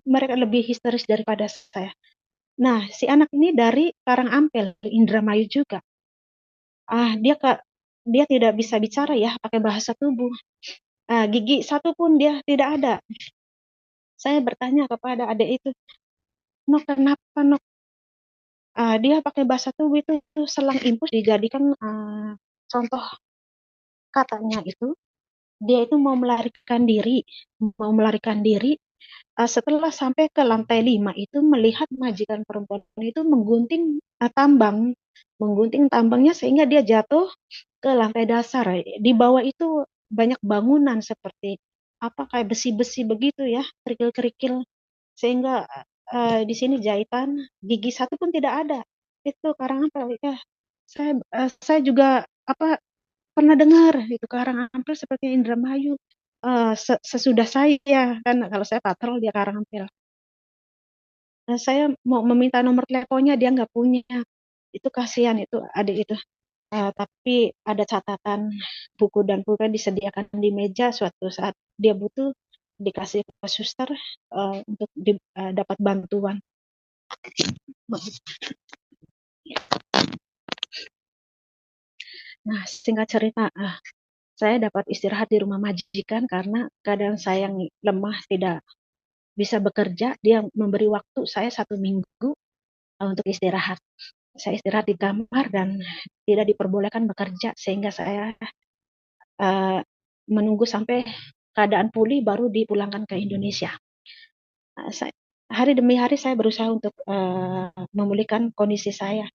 Mereka lebih histeris daripada saya. Nah, si anak ini dari Karangampel, Indramayu juga. Dia tidak bisa bicara ya, pakai bahasa tubuh. Gigi satu pun dia tidak ada. Saya bertanya kepada adik itu, "Nok, kenapa, Nok?" Dia pakai bahasa tubuh itu selang impus dijadikan contoh katanya itu, dia itu mau melarikan diri. Setelah sampai ke lantai 5 itu melihat majikan perempuan itu menggunting tambangnya sehingga dia jatuh ke lantai dasar. Di bawah itu banyak bangunan seperti kayak besi-besi begitu ya, kerikil-kerikil, sehingga di sini jahitan, gigi satu pun tidak ada. Itu Karangampel ya. Saya juga pernah dengar itu Karangampel seperti Indramayu. Sesudah saya kan kalau saya patrol dia Karangampel. Saya mau meminta nomor teleponnya dia nggak punya. Itu kasihan itu adik itu. Tapi ada catatan buku dan pulpen disediakan di meja, suatu saat dia butuh dikasih ke suster untuk dapat bantuan. Nah, singkat cerita, saya dapat istirahat di rumah majikan karena keadaan saya yang lemah, tidak bisa bekerja. Dia memberi waktu saya 1 minggu untuk istirahat. Saya istirahat di kamar dan tidak diperbolehkan bekerja, sehingga saya menunggu sampai keadaan pulih baru dipulangkan ke Indonesia. Hari demi hari saya berusaha untuk memulihkan kondisi saya.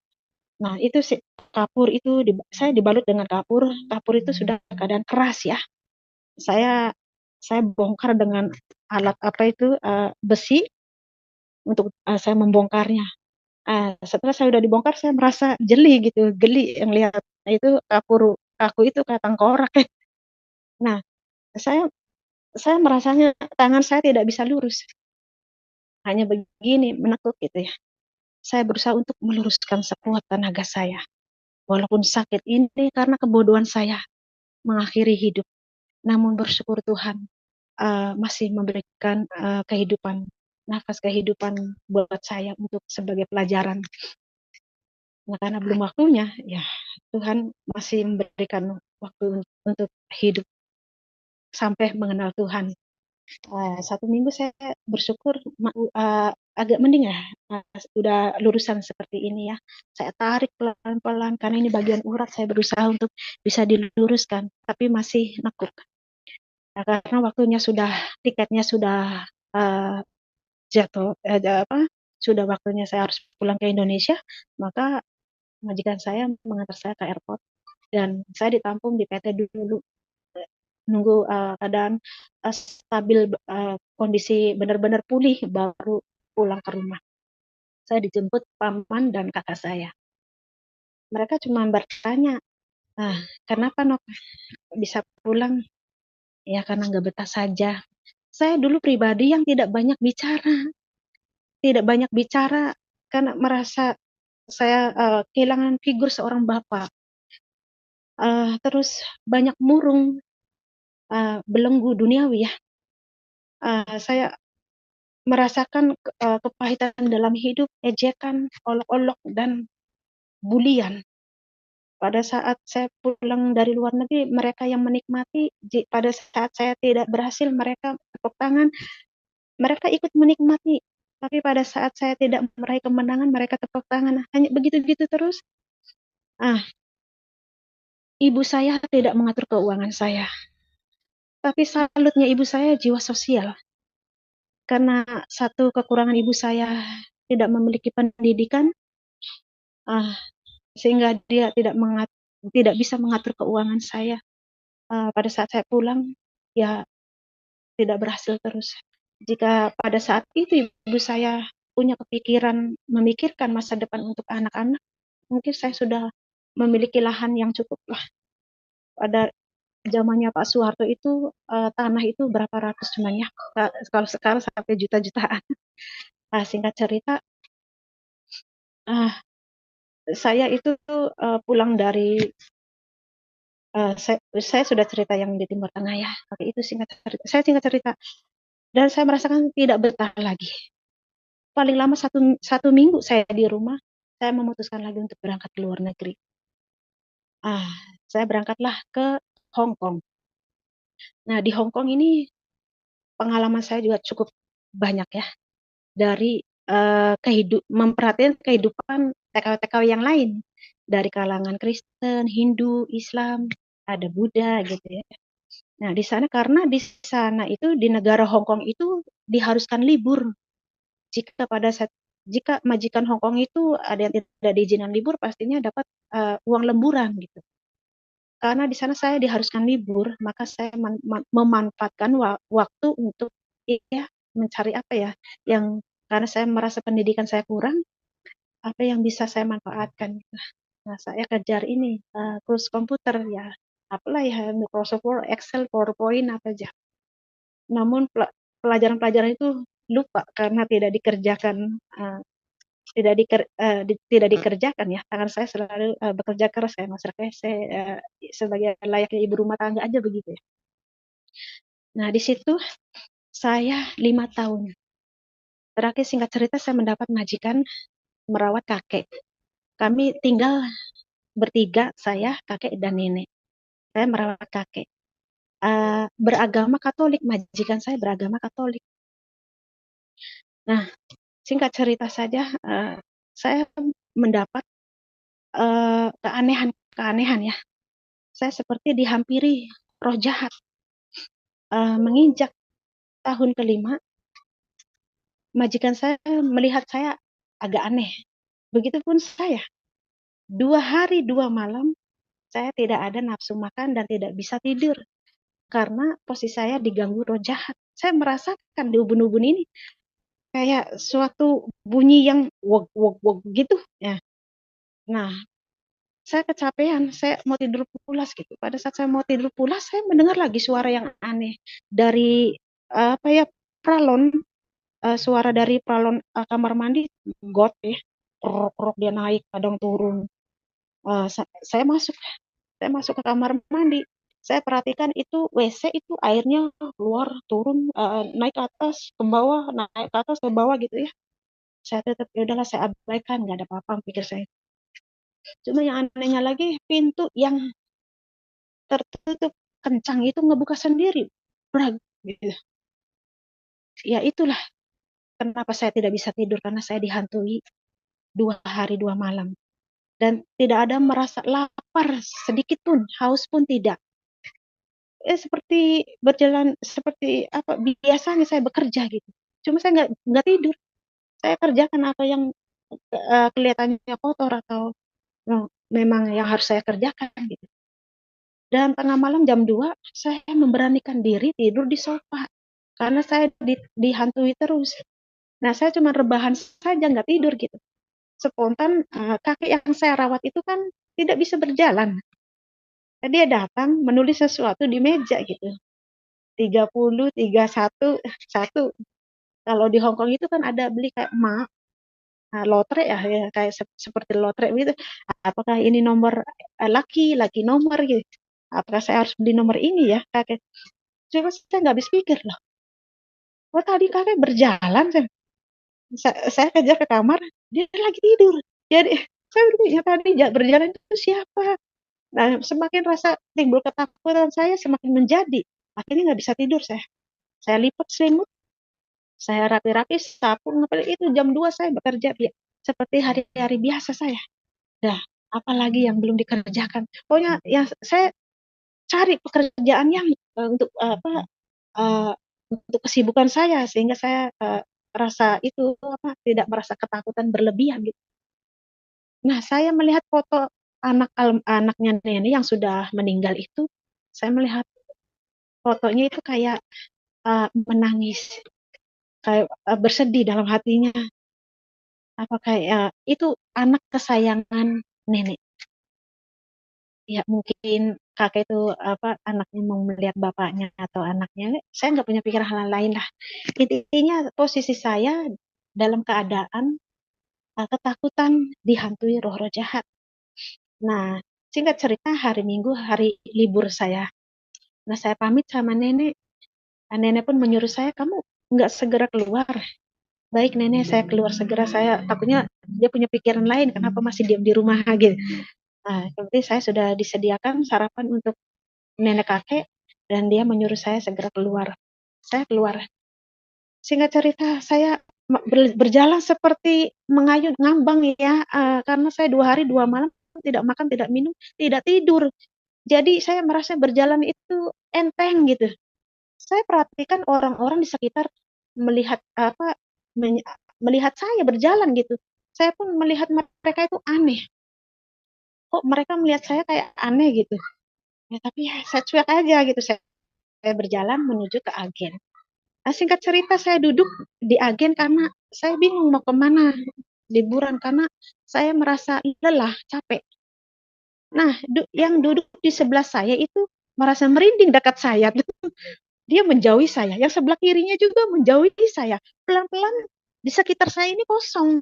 Nah, itu kapur itu saya dibalut dengan kapur. Kapur itu sudah keadaan keras ya. Saya bongkar dengan alat besi untuk saya membongkarnya. Setelah saya udah dibongkar, saya merasa jeli gitu, geli yang lihat. Nah, itu kapur aku itu kayak tengkorak. Nah, saya merasanya tangan saya tidak bisa lurus. Hanya begini, menekuk gitu ya. Saya berusaha untuk meluruskan sekuat tenaga saya. Walaupun sakit ini karena kebodohan saya mengakhiri hidup. Namun bersyukur Tuhan masih memberikan kehidupan, nafas kehidupan buat saya untuk sebagai pelajaran. Nah, karena belum waktunya, ya Tuhan masih memberikan waktu untuk hidup sampai mengenal Tuhan. 1 minggu saya bersyukur agak mending ya, udah lurusan seperti ini ya. Saya tarik pelan-pelan karena ini bagian urat, saya berusaha untuk bisa diluruskan, tapi masih nekuk. Karena tiketnya sudah jatuh, sudah waktunya saya harus pulang ke Indonesia, maka majikan saya mengantar saya ke airport dan saya ditampung di PT dulu, nunggu keadaan stabil, kondisi benar-benar pulih baru pulang ke rumah. Saya dijemput paman dan kakak saya. Mereka cuma bertanya, kenapa Nok bisa pulang? Ya karena nggak betah saja. Saya dulu pribadi yang tidak banyak bicara karena merasa saya kehilangan figur seorang bapak. Terus banyak murung, belenggu duniawi ya. Saya merasakan kepahitan dalam hidup, ejekan, olok-olok, dan bulian. Pada saat saya pulang dari luar negeri, mereka yang menikmati. Pada saat saya tidak berhasil, mereka tepuk tangan, mereka ikut menikmati. Tapi pada saat saya tidak meraih kemenangan, mereka tepuk tangan. Hanya begitu-gitu terus. Ibu saya tidak mengatur keuangan saya. Tapi salutnya ibu saya jiwa sosial. Karena satu kekurangan ibu saya tidak memiliki pendidikan, sehingga dia tidak bisa mengatur keuangan saya. Pada saat saya pulang, ya tidak berhasil terus. Jika pada saat itu ibu saya punya kepikiran memikirkan masa depan untuk anak-anak, mungkin saya sudah memiliki lahan yang cukup lah. zamannya Pak Soeharto itu tanah itu berapa ratus cuman ya. Kalau sekarang sampai juta-jutaan. Singkat cerita, ah, saya itu pulang dari saya sudah cerita yang di Timur Tengah ya. Oke, itu singkat cerita. Saya singkat cerita dan saya merasakan tidak betah lagi. Paling lama satu minggu saya di rumah, saya memutuskan lagi untuk berangkat ke luar negeri. Ah, saya berangkatlah ke Hong Kong. Nah, di Hong Kong ini pengalaman saya juga cukup banyak ya dari memperhatikan kehidupan TKW-TKW yang lain dari kalangan Kristen, Hindu, Islam, ada Buddha gitu ya. Nah, di sana karena di sana itu di negara Hong Kong itu diharuskan libur. Jika pada saat jika majikan Hong Kong itu ada yang tidak diizinkan libur, pastinya dapat uang lemburan gitu. Karena di sana saya diharuskan libur, maka saya memanfaatkan waktu untuk ya mencari apa ya yang karena saya merasa pendidikan saya kurang, apa yang bisa saya manfaatkan. Nah, saya kejar ini kursus komputer ya, apalah ya Microsoft Word, Excel, PowerPoint apa aja. Namun pelajaran-pelajaran itu lupa karena tidak dikerjakan tidak dikerjakan ya. Tangan saya selalu bekerja keras saya Mas Raka, saya sebagai layaknya ibu rumah tangga aja begitu ya. Nah, di situ saya 5 tahun. Terakhir singkat cerita saya mendapat majikan merawat kakek. Kami tinggal bertiga, saya, kakek, dan nenek. Saya merawat kakek. Beragama Katolik, majikan saya beragama Katolik. Nah, singkat cerita saja, saya mendapat keanehan ya. Saya seperti dihampiri roh jahat. Menginjak tahun kelima, majikan saya melihat saya agak aneh. Begitupun saya. 2 hari 2 malam, saya tidak ada nafsu makan dan tidak bisa tidur. Karena posisi saya diganggu roh jahat. Saya merasakan di ubun-ubun ini kayak suatu bunyi yang wog wog wog gitu ya. Nah, saya kecapean, saya mau tidur pulas gitu. Pada saat saya mau tidur pulas, saya mendengar lagi suara yang aneh dari apa ya pralon, suara dari pralon kamar mandi, got ya, krok-krok dia naik, kadang turun. Saya masuk, ke kamar mandi. Saya perhatikan itu WC itu airnya keluar, turun, naik ke atas, ke bawah, naik ke atas, ke bawah gitu ya. Saya tetap ya udahlah saya abaikan, nggak ada apa-apa pikir saya. Cuma yang anehnya lagi pintu yang tertutup kencang itu ngebuka sendiri. Brag, gitu. Ya itulah kenapa saya tidak bisa tidur karena saya dihantui 2 hari 2 malam dan tidak ada merasa lapar sedikit pun, haus pun tidak. Seperti berjalan seperti apa biasanya saya bekerja gitu. Cuma saya nggak tidur. Saya kerjakan apa yang kelihatannya kotor atau memang yang harus saya kerjakan gitu. Dan tengah malam jam 2 saya memberanikan diri tidur di sofa karena saya dihantui terus. Nah, saya cuma rebahan saja nggak tidur gitu. Spontan kakek yang saya rawat itu kan tidak bisa berjalan. Dia datang menulis sesuatu di meja gitu. 30, 31, 1. Kalau di Hong Kong itu kan ada beli kayak lotre ya, ya kayak seperti lotre gitu. Apakah ini nomor laki nomor gitu. Apakah saya harus beli nomor ini ya kakek? Cuma saya nggak habis pikir loh. Oh tadi kakek berjalan, saya kejar ke kamar, dia lagi tidur. Jadi saya berpikir ya tadi berjalan itu siapa? Nah semakin rasa timbul ketakutan saya semakin menjadi. Akhirnya nggak bisa tidur saya. Saya lipat selimut, saya rapi-rapi, sapu, itu jam 2 saya bekerja seperti hari-hari biasa saya. Dah, apalagi yang belum dikerjakan. Pokoknya yang saya cari pekerjaan yang untuk apa uh, untuk kesibukan saya sehingga saya rasa itu apa tidak merasa ketakutan berlebihan gitu. Nah, saya melihat foto anaknya nenek yang sudah meninggal itu, saya melihat fotonya itu kayak menangis, kayak bersedih dalam hatinya. Apa kayak itu anak kesayangan nenek. ya mungkin kakek itu anaknya mau melihat bapaknya atau anaknya, saya nggak punya pikiran hal lain lah. Intinya posisi saya dalam keadaan ketakutan dihantui roh-roh jahat. Nah, singkat cerita hari Minggu hari libur saya. Nah, saya pamit sama nenek. Nenek pun menyuruh saya, kamu nggak segera keluar. Baik nenek, saya keluar segera. Saya takutnya dia punya pikiran lain, kenapa masih diam di rumah gitu. Nah, kemudian saya sudah disediakan sarapan untuk nenek kakek dan dia menyuruh saya segera keluar. Saya keluar. Singkat cerita, saya berjalan seperti mengayun ngambang ya, karena saya 2 hari 2 malam tidak makan, tidak minum, tidak tidur. Jadi saya merasa berjalan itu enteng gitu. Saya perhatikan orang-orang di sekitar melihat melihat saya berjalan gitu. Saya pun melihat mereka itu aneh. Kok mereka melihat saya kayak aneh gitu. Ya, tapi ya, saya cuek aja gitu. Saya berjalan menuju ke agen. Nah, singkat cerita saya duduk di agen karena saya bingung mau kemana liburan karena saya merasa lelah, capek. Nah, yang duduk di sebelah saya itu merasa merinding dekat saya. Dia menjauhi saya. Yang sebelah kirinya juga menjauhi saya. Pelan-pelan di sekitar saya ini kosong.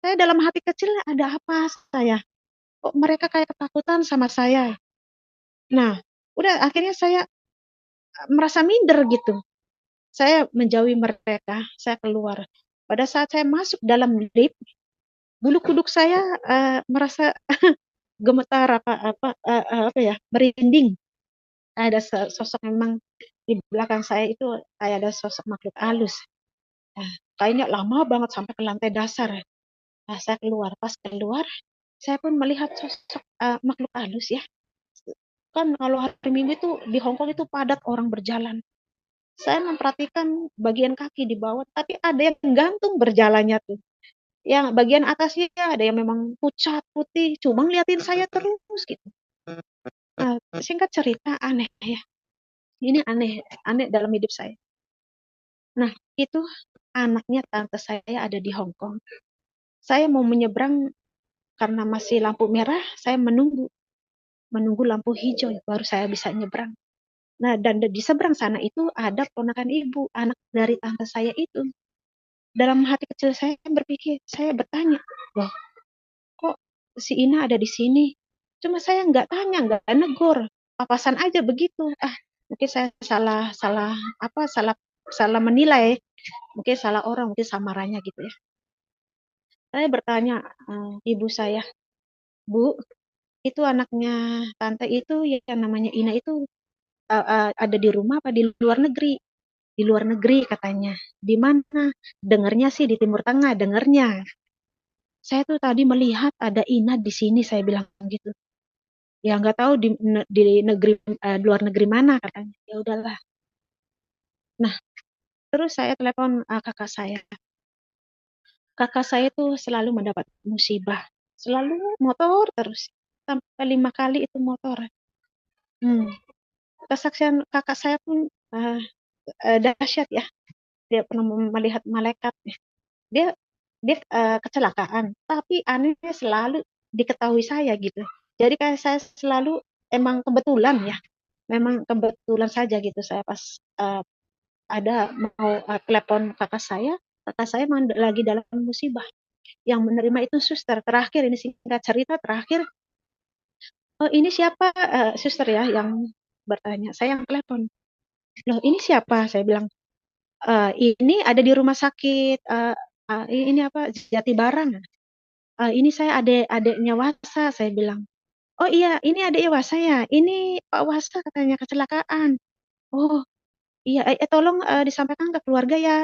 Saya dalam hati kecil ada apa saya? Kok mereka kayak ketakutan sama saya? Nah, udah akhirnya saya merasa minder gitu. Saya menjauhi mereka, saya keluar. Pada saat saya masuk dalam lift, bulu kuduk saya merasa gemetar apa ya, merinding. Ada sosok memang di belakang saya itu kayak ada sosok makhluk halus. Nah, kayaknya lama banget sampai ke lantai dasar. Nah, saya keluar. Pas keluar, saya pun melihat sosok makhluk halus ya. Kan kalau hari Minggu itu di Hong Kong itu padat orang berjalan. Saya memperhatikan bagian kaki di bawah, tapi ada yang gantung berjalannya tuh. Yang bagian atasnya ada yang memang pucat putih, cuma ngeliatin saya terus gitu. Nah, singkat cerita aneh ya. Ini aneh, aneh dalam hidup saya. Nah, itu anaknya tante saya ada di Hong Kong. Saya mau menyeberang karena masih lampu merah, saya menunggu lampu hijau baru saya bisa nyebrang. Nah, dan di seberang sana itu ada ponakan ibu, anak dari tante saya itu. Dalam hati kecil saya berpikir, saya bertanya, loh, kok si Ina ada di sini? Cuma saya nggak tanya, nggak negor, papasan aja begitu. Mungkin saya salah salah apa salah salah menilai, mungkin salah orang, mungkin samarannya gitu ya. Saya bertanya ibu saya, Bu, itu anaknya tante itu yang namanya Ina itu ada di rumah apa di luar negeri? Di luar negeri katanya. Di mana? Dengernya sih di Timur Tengah, dengernya. Saya tuh tadi melihat ada Ina di sini, saya bilang gitu. Ya nggak tahu di negeri luar negeri mana katanya. Ya udahlah. Nah, terus saya telepon kakak saya. Kakak saya tuh selalu mendapat musibah. Selalu motor terus. Sampai 5 kali itu motor. Hmm. Kesaksian kakak saya pun dahsyat ya. Dia pernah melihat malaikat. Dia dia kecelakaan, tapi anehnya selalu diketahui saya gitu. Jadi kayak saya selalu emang kebetulan ya, memang kebetulan saja gitu saya pas ada mau telepon kakak saya memang lagi dalam musibah. Yang menerima itu suster terakhir ini singkat cerita terakhir. Oh ini siapa suster ya yang bertanya. Saya yang telepon. Loh ini siapa? Saya bilang ini ada di rumah sakit ini apa Jati Barang. Ini saya adiknya Wasa, saya bilang. Oh iya, ini adiknya Wasa ya. Ini Pak Wasa katanya kecelakaan. Oh iya, tolong disampaikan ke keluarga ya,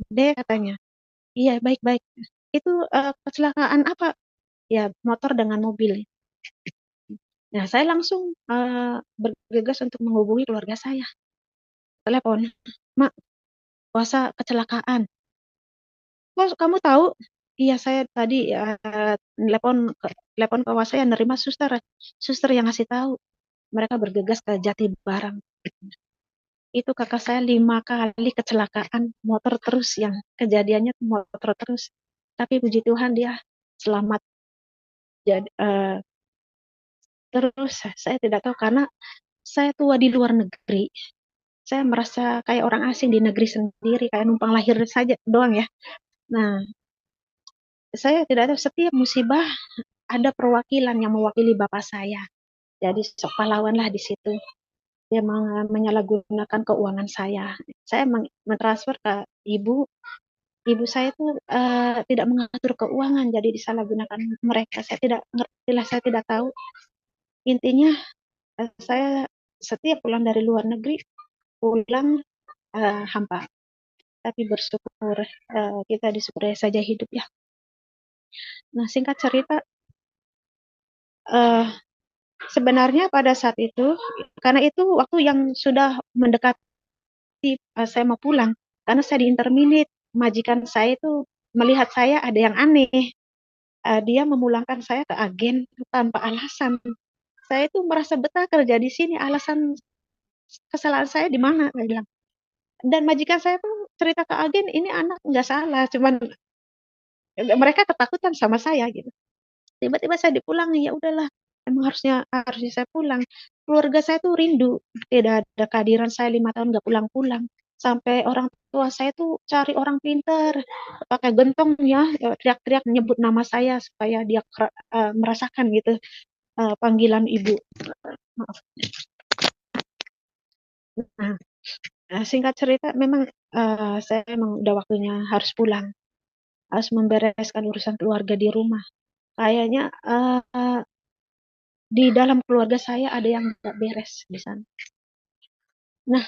Dek katanya. Iya, baik-baik. Itu kecelakaan apa? Ya, motor dengan mobil. Nah, saya langsung bergegas untuk menghubungi keluarga saya. Telepon, Mak, Wasa kecelakaan. Kok kamu tahu? Iya, saya tadi telepon telepon ke Wasa yang nerima suster. Suster yang ngasih tahu. Mereka bergegas ke Jati Barang. Itu kakak saya 5 kali kecelakaan motor terus yang kejadiannya motor terus. Tapi puji Tuhan dia selamat. Jadi Terus saya tidak tahu karena saya tua di luar negeri. Saya merasa kayak orang asing di negeri sendiri, kayak numpang lahir saja doang ya. Nah, saya tidak tahu setiap musibah ada perwakilan yang mewakili bapak saya. Jadi sok pahlawan lah di situ. Dia menyalahgunakan keuangan saya. Saya mentransfer ke ibu. Ibu saya itu tidak mengatur keuangan, jadi disalahgunakan mereka. Saya tidak ngerti lah, saya tidak tahu. Intinya saya setiap pulang dari luar negeri, pulang hampa. Tapi bersyukur kita disyukuri saja hidup ya. Nah, singkat cerita, uh, sebenarnya pada saat itu, karena itu waktu yang sudah mendekati saya mau pulang, karena saya di interminate, majikan saya itu melihat saya ada yang aneh. Dia memulangkan saya ke agen tanpa alasan. Saya itu merasa betah kerja di sini, alasan kesalahan saya di mana? Saya bilang. Dan majikan saya tuh cerita ke agen, ini anak nggak salah, cuman mereka ketakutan sama saya gitu. Tiba-tiba saya dipulang, ya udahlah, emang harusnya saya pulang. Keluarga saya tuh rindu, tidak ada kehadiran saya 5 tahun nggak pulang-pulang. Sampai orang tua saya tuh cari orang pinter, pakai gentong ya, teriak-teriak nyebut nama saya supaya dia merasakan gitu panggilan ibu. Maaf. Nah, singkat cerita, memang saya memang udah waktunya harus pulang, harus membereskan urusan keluarga di rumah. Kayaknya di dalam keluarga saya ada yang nggak beres di sana. Nah,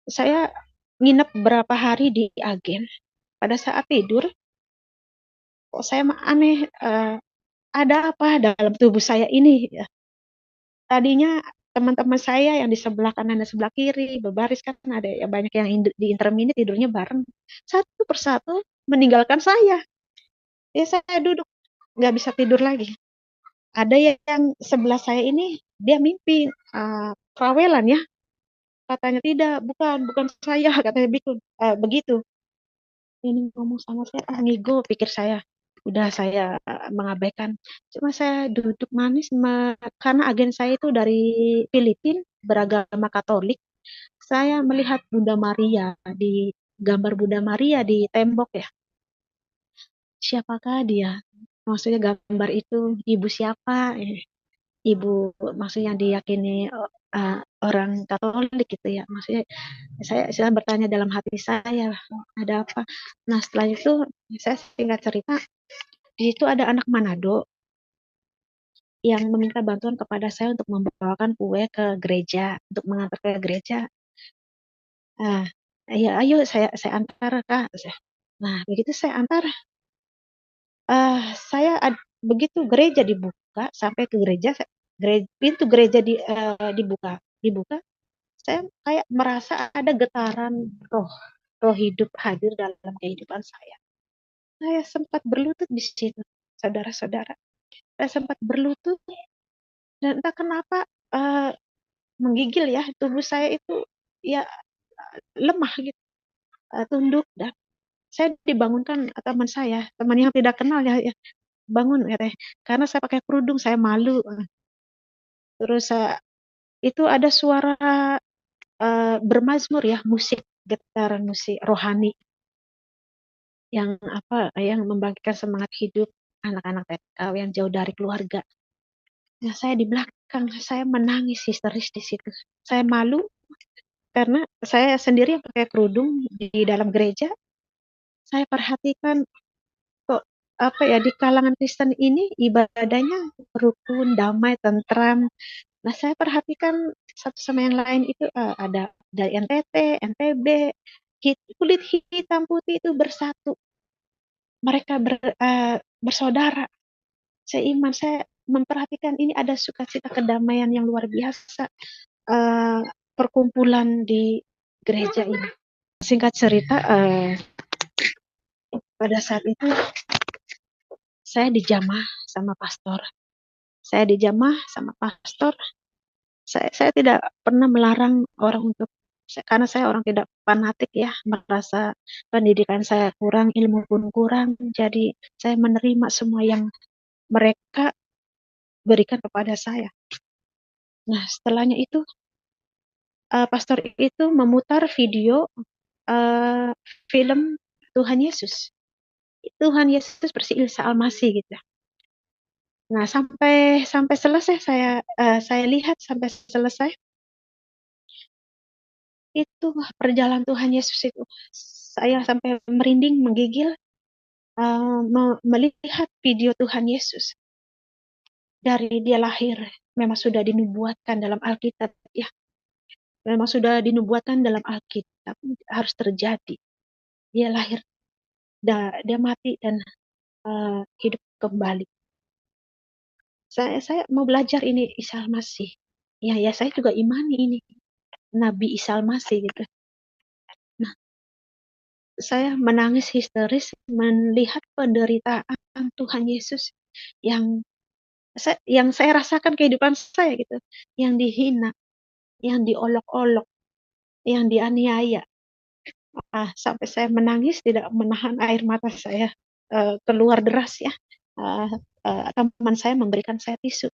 saya nginep berapa hari di agen. Pada saat tidur, kok saya aneh, ada apa dalam tubuh saya ini? Ya. Tadinya teman-teman saya yang di sebelah kanan dan sebelah kiri berbaris kan ada ya banyak yang di intermini tidurnya bareng. Satu persatu meninggalkan saya. Ya saya duduk nggak bisa tidur lagi. Ada yang sebelah saya ini dia mimpi kerawelan ya. Katanya tidak, bukan saya, katanya begitu. Ini ngomong sama saya, ngigo pikir saya. Udah saya mengabaikan. Cuma saya duduk manis karena agen saya itu dari Filipina, beragama Katolik. Saya melihat Bunda Maria di gambar Bunda Maria di tembok ya. Siapakah dia? Maksudnya gambar itu ibu siapa? Ibu maksudnya diyakini uh, orang Katolik gitu ya. Maksudnya saya bertanya dalam hati saya, ada apa? Nah, setelah itu saya singkat cerita, di situ ada anak Manado yang meminta bantuan kepada saya untuk membawakan kue ke gereja, untuk mengantar ke gereja. Ah, ya ayo saya antar Kak. Nah, begitu saya antar, saya begitu gereja dibuka, sampai ke gereja, pintu gereja dibuka, saya kayak merasa ada getaran roh roh hidup hadir dalam kehidupan saya. Saya sempat berlutut di situ, saudara-saudara. Saya sempat berlutut dan entah kenapa menggigil ya, tubuh saya itu ya lemah gitu, tunduk, dan saya dibangunkan teman saya, teman yang tidak kenal ya, ya bangun ya teh, karena saya pakai kerudung, saya malu. Terus itu ada suara bermazmur ya, musik, getaran musik rohani yang yang membangkitkan semangat hidup anak-anak TKW yang jauh dari keluarga. Nah, saya di belakang, saya menangis histeris di situ. Saya malu karena saya sendiri yang pakai kerudung di dalam gereja. Saya perhatikan kok di kalangan Kristen ini ibadahnya rukun, damai, tentram. Nah, saya perhatikan satu sama yang lain itu ada dari NTT, NTB, kulit hitam putih itu bersatu. Mereka bersaudara. Seiman, saya memperhatikan ini ada sukacita kedamaian yang luar biasa. Perkumpulan di gereja ini. Singkat cerita, pada saat itu saya dijamah sama pastor. Saya dijamah sama pastor. Saya tidak pernah melarang orang untuk, karena saya orang tidak fanatik ya, merasa pendidikan saya kurang, ilmu pun kurang, jadi saya menerima semua yang mereka berikan kepada saya. Nah, setelahnya itu pastor itu memutar video film Tuhan Yesus. Tuhan Yesus versi Isa Al-Masih gitu. Nah, sampai selesai saya lihat sampai selesai itu perjalanan Tuhan Yesus itu saya sampai merinding, menggigil melihat video Tuhan Yesus dari dia lahir memang sudah dinubuatkan dalam Alkitab ya. Memang sudah dinubuatkan dalam Alkitab harus terjadi. Dia lahir, dia mati dan hidup kembali. Saya mau belajar ini Isa Al-Masih. Ya saya juga imani ini Nabi Isa Al-Masih gitu. Nah, saya menangis histeris melihat penderitaan Tuhan Yesus yang saya rasakan kehidupan saya gitu, yang dihina, yang diolok-olok, yang dianiaya. Sampai saya menangis tidak menahan air mata saya keluar deras ya. Teman saya memberikan saya tisu.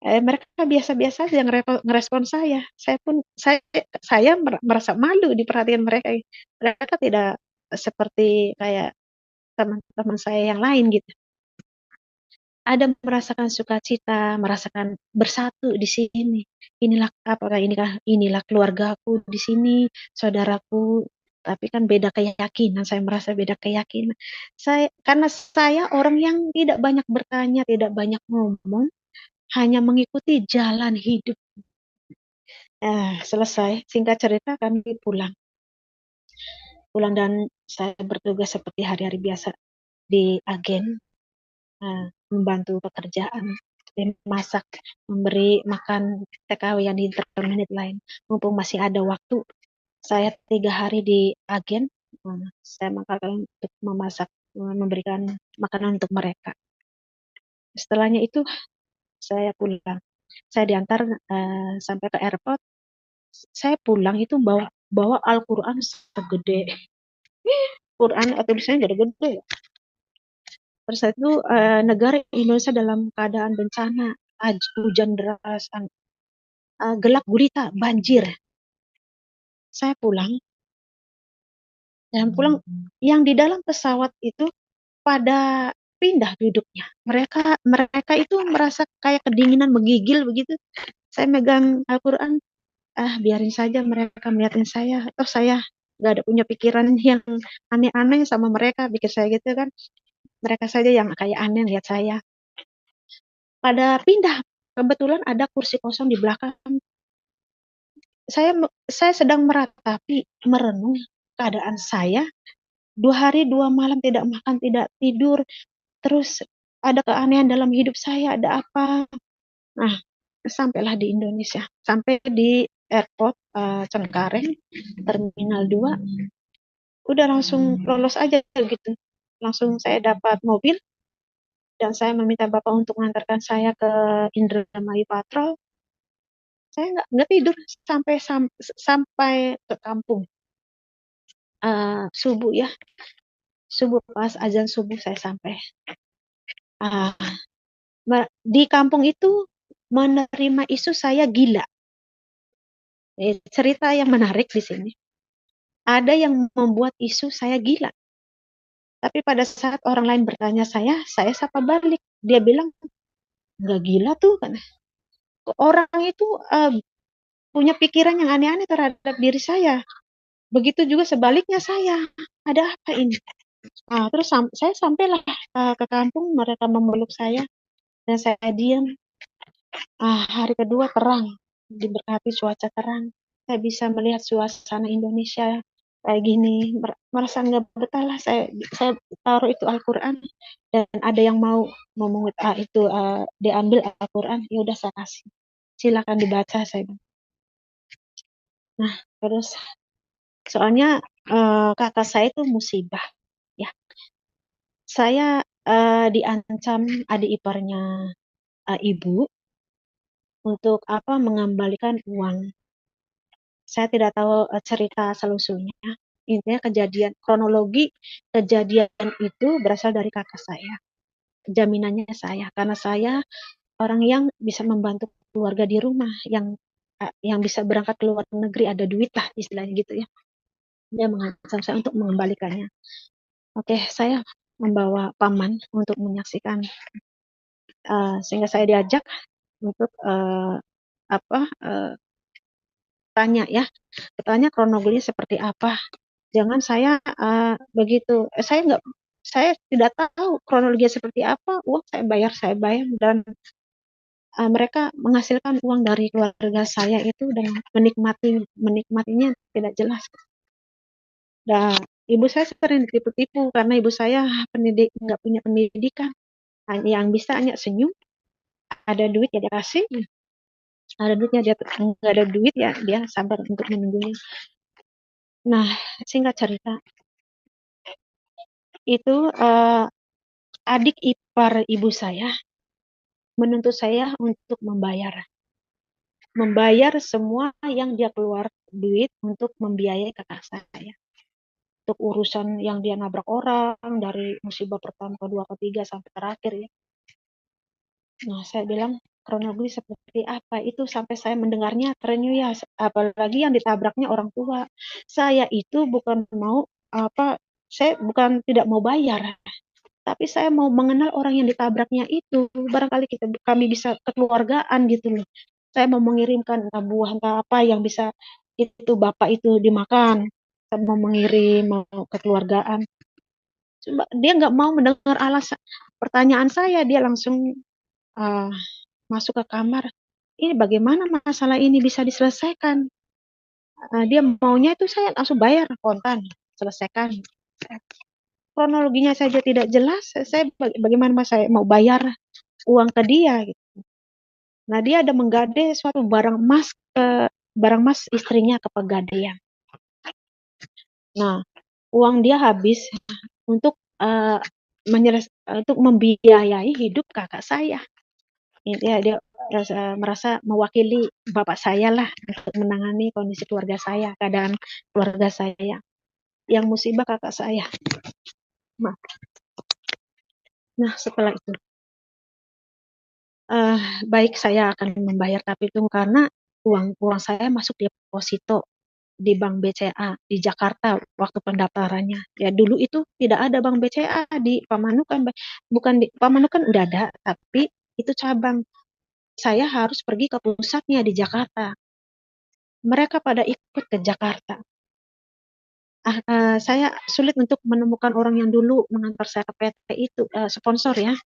Mereka biasa-biasa aja ngerespon saya. Saya merasa malu di perhatian mereka. Mereka tidak seperti kayak teman-teman saya yang lain gitu. Ada merasakan sukacita, merasakan bersatu di sini. Inilah keluargaku di sini, saudaraku. Tapi kan beda keyakinan, saya merasa beda keyakinan. Karena saya orang yang tidak banyak bertanya, tidak banyak ngomong, hanya mengikuti jalan hidup. Selesai, singkat cerita kami pulang dan saya bertugas seperti hari-hari biasa di agen, membantu pekerjaan, masak, memberi makan TKW yang di interminate lain. Mumpung masih ada waktu, saya 3 hari di agen, saya makan untuk memasak, memberikan makanan untuk mereka. Setelahnya itu saya pulang. Saya diantar sampai ke airport. Saya pulang itu bawa Al-Quran segede Quran atau tulisannya gede-gede. Pada saat itu negara Indonesia dalam keadaan bencana, hujan deras, gelap gulita, banjir. Saya pulang yang di dalam pesawat itu pada pindah duduknya. Mereka itu merasa kayak kedinginan menggigil begitu. Saya megang Al-Quran, biarin saja mereka melihatin saya. Atau saya nggak ada punya pikiran yang aneh-aneh sama mereka, pikir saya gitu kan. Mereka saja yang kayak aneh lihat saya. Pada pindah, kebetulan ada kursi kosong di belakang. Saya sedang meratapi, merenung keadaan saya. 2 hari 2 malam tidak makan, tidak tidur. Terus ada keanehan dalam hidup saya, ada apa? Nah, sampailah di Indonesia. Sampai di airport Cengkareng, Terminal 2. Udah langsung lolos aja gitu. Langsung saya dapat mobil dan saya meminta Bapak untuk mengantarkan saya ke Indramayu Patrol. Saya nggak tidur sampai ke kampung. Subuh ya. Subuh pas azan subuh saya sampai. Di kampung itu menerima isu saya gila. Cerita yang menarik di sini. Ada yang membuat isu saya gila. Tapi pada saat orang lain bertanya saya sapa balik. Dia bilang, nggak gila tuh. Orang itu punya pikiran yang aneh-aneh terhadap diri saya. Begitu juga sebaliknya saya. Ada apa ini? Terus saya sampailah ke kampung, mereka memeluk saya. Dan saya diam. Hari kedua terang. Diberkati cuaca terang. Saya bisa melihat suasana Indonesia kayak gini, merasa nggak betah lah. Saya taruh itu Al-Quran dan ada yang mau memungut itu diambil Al-Quran, ya udah saya kasih, silakan dibaca saya. Nah terus soalnya kakak saya itu musibah ya, saya diancam adik iparnya ibu untuk mengembalikan uang. Saya tidak tahu cerita selusunya. Intinya kronologi kejadian itu berasal dari kakak saya. Jaminannya saya, karena saya orang yang bisa membantu keluarga di rumah, yang bisa berangkat ke luar negeri, ada duit lah istilahnya gitu ya. Dia mengancam saya untuk mengembalikannya. Oke, saya membawa paman untuk menyaksikan, sehingga saya diajak untuk apa tanya ya, bertanya kronologinya seperti apa. Jangan saya begitu, saya tidak tahu kronologinya seperti apa. Uang saya bayar, dan mereka menghasilkan uang dari keluarga saya itu dengan menikmatinya tidak jelas. Dan ibu saya sering ditipu-tipu karena ibu saya nggak punya pendidikan, yang bisa hanya senyum, ada duit ya dia kasih, ada duitnya dia nggak ada duit ya dia sabar untuk menunggunya. Nah, singkat cerita, itu adik ipar ibu saya menuntut saya untuk membayar semua yang dia keluar duit untuk membiayai kakak saya. Untuk urusan yang dia nabrak orang dari musibah pertama, kedua, ketiga sampai terakhir ya. Nah, saya bilang kronologi seperti apa itu, sampai saya mendengarnya terenyuh ya, apalagi yang ditabraknya orang tua. Saya itu bukan mau saya bukan tidak mau bayar, tapi saya mau mengenal orang yang ditabraknya itu. Barangkali kami bisa kekeluargaan gitu loh. Saya mau mengirimkan entah buah entah apa yang bisa itu bapak itu dimakan. Saya mau mengirim, mau kekeluargaan. Dia nggak mau mendengar alasan pertanyaan saya, dia langsung uh, masuk ke kamar. Ini bagaimana masalah ini bisa diselesaikan? Dia maunya itu saya langsung bayar kontan, selesaikan. Kronologinya saja tidak jelas, saya bagaimana saya mau bayar uang ke dia gitu. Nah, dia ada menggade suatu barang emas istrinya ke pegadaian. Nah, uang dia habis untuk untuk membiayai hidup kakak saya. Dia merasa mewakili bapak saya lah untuk menangani kondisi keluarga saya, keadaan keluarga saya. Yang musibah kakak saya. Nah, setelah itu, baik saya akan membayar, tapi itu karena uang saya masuk deposito di Bank BCA di Jakarta waktu pendaftarannya. Ya dulu itu tidak ada Bank BCA di Pamanukan, bukan di Pamanukan udah ada, tapi itu cabang. Saya harus pergi ke pusatnya di Jakarta. Mereka pada ikut ke Jakarta. Saya sulit untuk menemukan orang yang dulu mengantar saya ke PT itu, sponsor ya,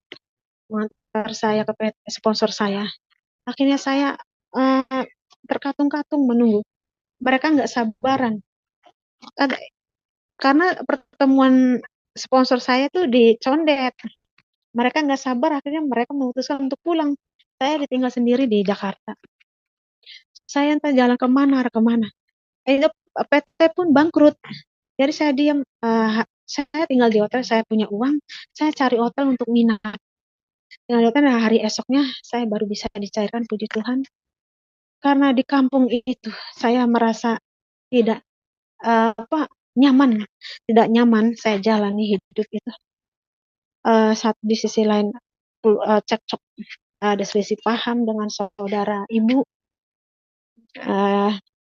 mengantar saya ke PT, sponsor saya. Akhirnya saya terkatung-katung menunggu. Mereka nggak sabaran. Karena pertemuan sponsor saya tuh di Condet. Mereka nggak sabar, akhirnya mereka memutuskan untuk pulang. Saya ditinggal sendiri di Jakarta. Saya entah jalan kemana. Itu PT pun bangkrut. Jadi saya diam. Saya tinggal di hotel, saya punya uang. Saya cari hotel untuk nginap. Tinggal di hotel, hari esoknya saya baru bisa dicairkan, puji Tuhan. Karena di kampung itu saya merasa tidak nyaman, tidak nyaman saya jalani hidup itu. Saat di sisi lain cekcok, ada selisih paham dengan saudara ibu.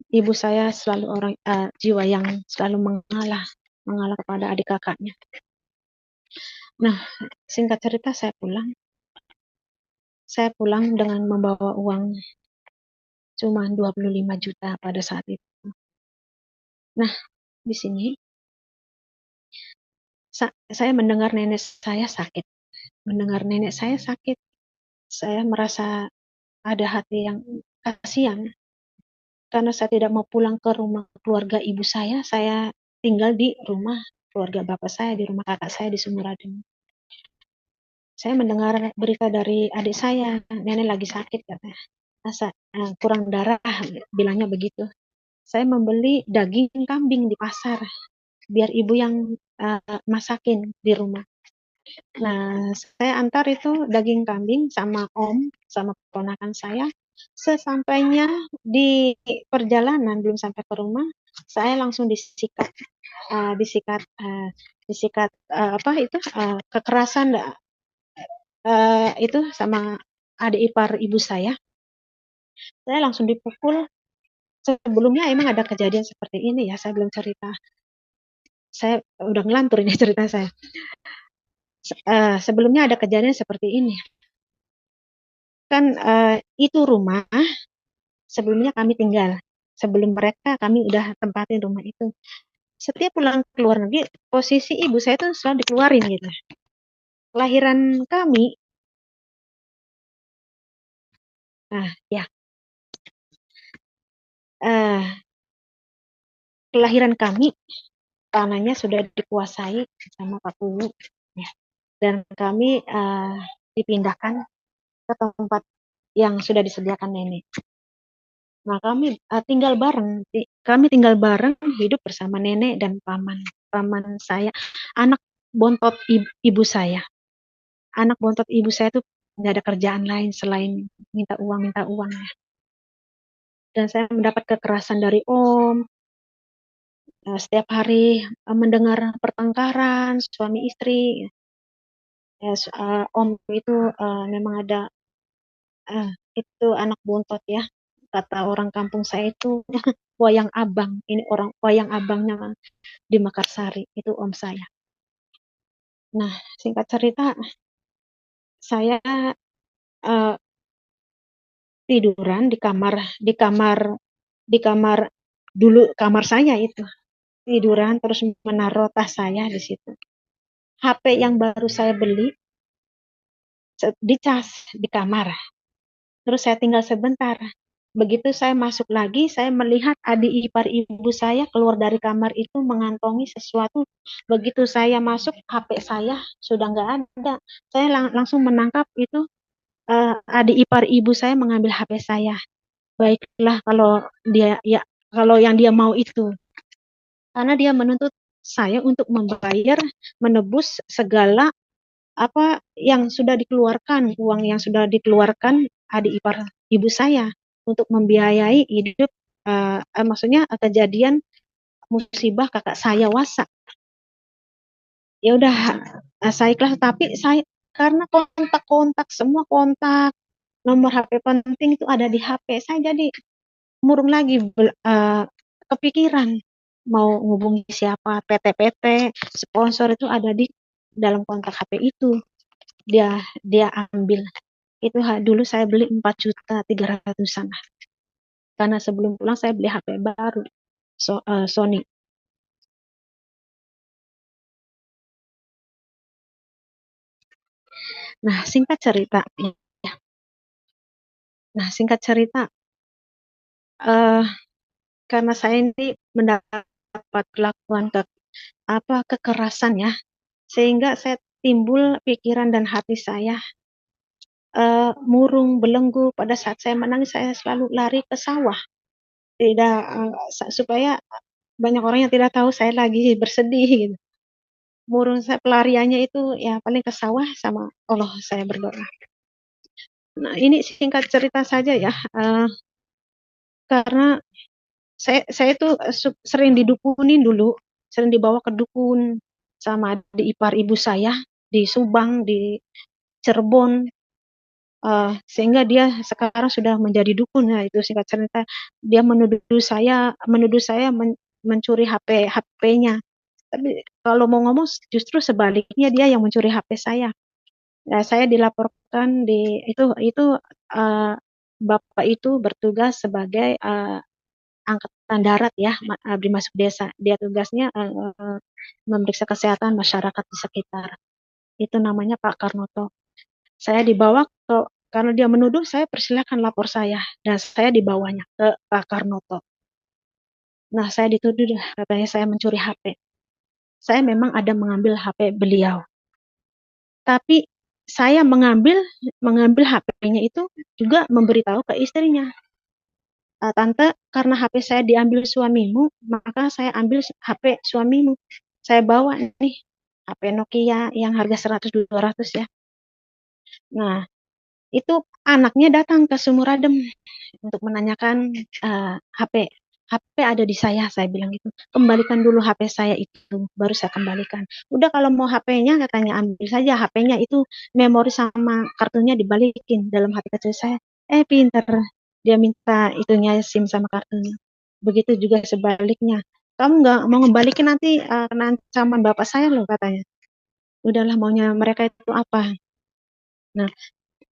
Ibu saya selalu orang jiwa yang selalu mengalah kepada adik kakaknya. Nah, singkat cerita saya pulang. Saya pulang dengan membawa uang cuma 25 juta pada saat itu. Nah, di sini saya mendengar nenek saya sakit. Saya merasa ada hati yang kasihan. Karena saya tidak mau pulang ke rumah keluarga ibu saya tinggal di rumah keluarga bapak saya, di rumah kakak saya di Sumuraden. Saya mendengar berita dari adik saya, nenek lagi sakit katanya. Kurang darah, bilangnya begitu. Saya membeli daging kambing di pasar, biar ibu yang masakin di rumah. Nah, saya antar itu daging kambing sama sama keponakan saya. Sesampainya di perjalanan, belum sampai ke rumah, saya langsung disikat kekerasan itu sama adik ipar ibu saya langsung dipukul. Sebelumnya emang ada kejadian seperti ini ya, saya belum cerita. Saya udah ngelantur ini cerita saya. Sebelumnya ada kejadian seperti ini. Kan itu rumah sebelumnya kami tinggal. Sebelum mereka kami udah tempatin rumah itu. Setiap pulang ke luar negeri, posisi ibu saya tuh selalu dikeluarin gitu. Kelahiran kami, ya, kelahiran kami tanahnya sudah dikuasai sama Pak Pugu, ya. Dan kami dipindahkan ke tempat yang sudah disediakan nenek. Nah, kami tinggal bareng. Kami tinggal bareng, hidup bersama nenek dan paman saya, anak bontot ibu saya. Anak bontot ibu saya tuh nggak ada kerjaan lain selain minta uang ya. Dan saya mendapat kekerasan dari om. Setiap hari mendengar pertengkaran suami istri. Ya, om itu memang ada itu anak bontot ya. Kata orang kampung saya itu wayang abang. Ini orang wayang abangnya di Makassari, itu om saya. Nah, singkat cerita, saya tiduran di kamar dulu kamar saya itu. Tiduran terus menaruh tas saya di situ. HP yang baru saya beli dicas di kamar. Terus saya tinggal sebentar. Begitu saya masuk lagi, saya melihat adik ipar ibu saya keluar dari kamar itu mengantongi sesuatu. Begitu saya masuk, HP saya sudah nggak ada. Saya langsung menangkap itu adik ipar ibu saya mengambil HP saya. Baiklah kalau yang dia mau itu. Karena dia menuntut saya untuk menebus segala apa yang sudah dikeluarkan, uang yang sudah dikeluarkan adik ipar ibu saya untuk membiayai hidup, maksudnya kejadian musibah kakak saya wasa. Ya udah, saya ikhlas, tapi saya karena kontak semua kontak nomor HP penting itu ada di HP saya, jadi murung lagi kepikiran mau ngubungi siapa, PT sponsor itu ada di dalam kontak HP itu. Dia ambil itu. Dulu saya beli 4.300.000-an karena sebelum pulang saya beli HP baru Sony. Nah, singkat cerita karena saya ini mendapat perlakuan kekerasan ya, sehingga saya timbul pikiran dan hati saya murung belenggu. Pada saat saya menangis, saya selalu lari ke sawah, tidak supaya banyak orang yang tidak tahu saya lagi bersedih gitu. Murung saya pelariannya itu ya paling ke sawah sama Allah saya berdoa. Nah, ini singkat cerita saja ya, karena saya itu sering didukunin dulu, sering dibawa ke dukun sama adik ipar ibu saya di Subang, di Cirebon, sehingga dia sekarang sudah menjadi dukun ya. Itu singkat cerita, dia menuduh saya mencuri HP-nya. Tapi kalau mau ngomong justru sebaliknya, dia yang mencuri HP saya. Ya, saya dilaporkan itu bapak itu bertugas sebagai angkatan darat ya, abdi masuk desa. Dia tugasnya memeriksa kesehatan masyarakat di sekitar. Itu namanya Pak Karnoto. Saya dibawa karena dia menuduh, saya persilahkan lapor saya, dan saya dibawanya ke Pak Karnoto. Nah, saya dituduh katanya saya mencuri HP. Saya memang ada mengambil HP beliau, tapi saya mengambil HP-nya itu juga memberitahu ke istrinya, tante, karena HP saya diambil suamimu, maka saya ambil HP suamimu. Saya bawa nih HP Nokia yang harga 100-200 ya. Nah, itu anaknya datang ke Sumuradem untuk menanyakan HP. HP ada di saya bilang gitu. Kembalikan dulu HP saya itu, baru saya kembalikan. Udah kalau mau HP-nya katanya ambil saja HP-nya itu memori sama kartunya dibalikin dalam hati kecil saya. Pinter, dia minta itunya SIM sama kartunya. Begitu juga sebaliknya. Kamu nggak mau ngembalikin nanti kena ancaman bapak saya loh katanya. Udahlah maunya mereka itu apa. Nah,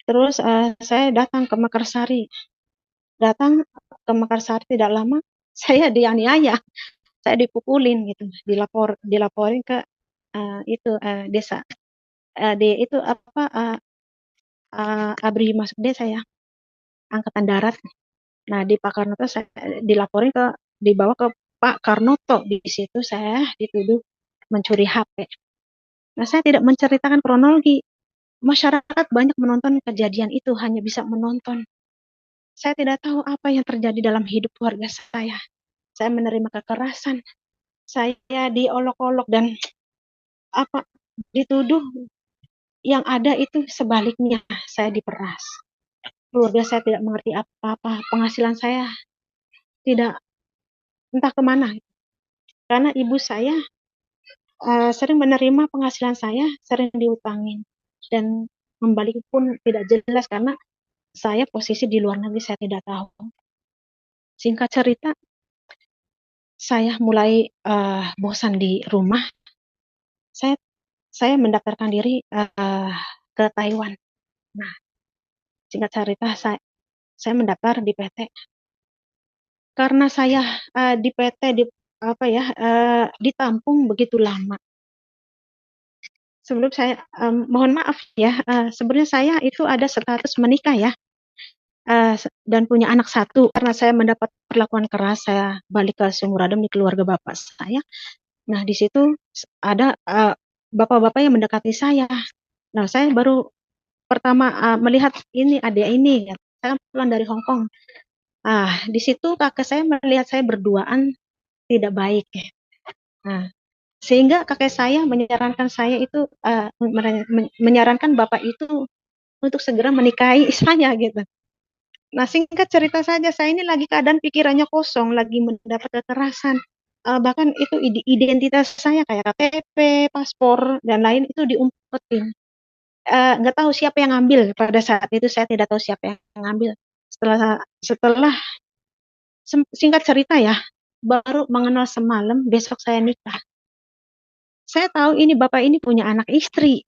terus saya datang ke Mekarsari. Datang ke Mekarsari tidak lama, saya dianiaya, saya dipukulin gitu, dilaporin ke itu desa, di itu apa ABRI masuk desa ya, angkatan darat. Nah di Pak Karnoto saya dilaporin dibawa ke Pak Karnoto, di situ saya dituduh mencuri HP. Nah saya tidak menceritakan kronologi, masyarakat banyak menonton kejadian itu, hanya bisa menonton. Saya tidak tahu apa yang terjadi dalam hidup keluarga saya. Saya menerima kekerasan, saya diolok-olok dan apa dituduh, yang ada itu sebaliknya, saya diperas. Keluarga saya tidak mengerti apa-apa, penghasilan saya tidak entah kemana. Karena ibu saya sering menerima penghasilan saya, sering diutangin. Dan kembali pun tidak jelas karena saya posisi di luar negeri, saya tidak tahu. Singkat cerita, saya mulai bosan di rumah. Saya saya mendaftarkan diri ke Taiwan. Nah, singkat cerita saya mendaftar di PT. Karena saya di PT di apa ya ditampung begitu lama. Sebelum saya mohon maaf ya, sebenarnya saya itu ada status menikah ya, dan punya anak satu. Karena saya mendapat perlakuan keras, saya balik ke Sumur Adem di keluarga bapak saya. Nah di situ ada bapak-bapak yang mendekati saya. Nah saya baru pertama melihat ini adik ini, ya. Saya pulang dari Hong Kong. Di situ kakak saya melihat saya berduaan tidak baik ya. Nah, sehingga kakek saya menyarankan saya itu menyarankan bapak itu untuk segera menikahi saya gitu. Nah, singkat cerita saja, saya ini lagi keadaan pikirannya kosong, lagi mendapat kekerasan. Bahkan itu identitas saya kayak KTP, paspor, dan lain itu diumpetin. Nggak tahu siapa yang ngambil pada saat itu, saya tidak tahu siapa yang ngambil. Setelah singkat cerita ya, baru mengenal semalam, besok saya nikah. Saya tahu ini bapak ini punya anak istri,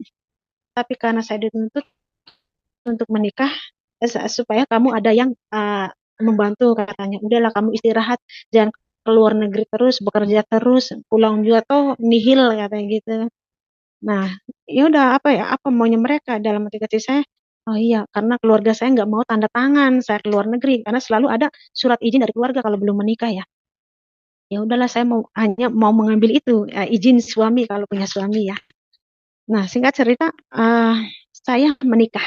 tapi karena saya dituntut untuk menikah, supaya kamu ada yang membantu katanya. Udahlah kamu istirahat, jangan keluar negeri terus, bekerja terus, pulang juga toh nihil katanya gitu. Nah, ya udah apa ya, apa maunya mereka dalam hati kecil saya. Oh iya, karena keluarga saya nggak mau tanda tangan saya keluar negeri, karena selalu ada surat izin dari keluarga kalau belum menikah ya. Ya udahlah saya hanya mau mengambil itu izin suami kalau punya suami ya. Nah singkat cerita saya menikah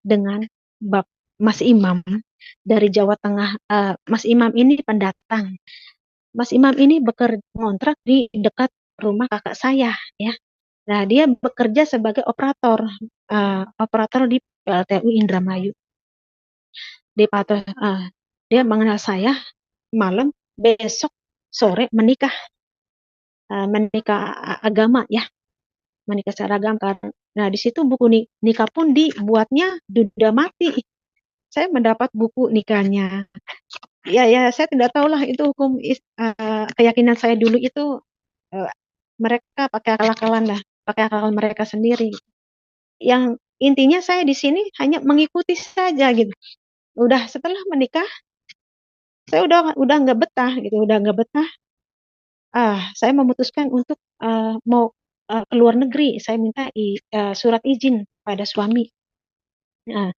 dengan Mas Imam dari Jawa Tengah. Mas Imam ini pendatang. Mas Imam ini bekerja kontrak di dekat rumah kakak saya ya. Nah dia bekerja sebagai operator di PLTU Indramayu. Dia mengenal saya malam, besok sore menikah agama ya, menikah secara agama. Nah di situ buku nikah pun dibuatnya duda mati. Saya mendapat buku nikahnya. Ya saya tidak tahu lah itu hukum keyakinan saya dulu itu uh, mereka pakai akal-akalan lah, pakai akal mereka sendiri. Yang intinya saya di sini hanya mengikuti saja gitu. Udah setelah menikah saya udah nggak betah gitu, udah nggak betah. Saya memutuskan untuk mau ke luar negeri. Saya minta surat izin pada suami. Nah,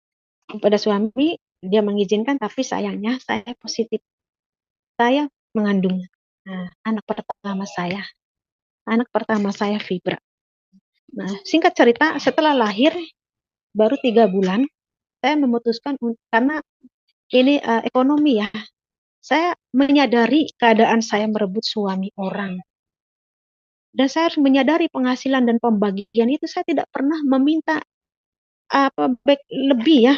pada suami dia mengizinkan, tapi sayangnya saya positif. Saya mengandung anak pertama saya. Anak pertama saya Fibra. Nah, singkat cerita, setelah lahir baru 3 bulan, saya memutuskan karena ini ekonomi ya. Saya menyadari keadaan saya merebut suami orang. Dan saya harus menyadari penghasilan dan pembagian itu saya tidak pernah meminta apa baik lebih ya.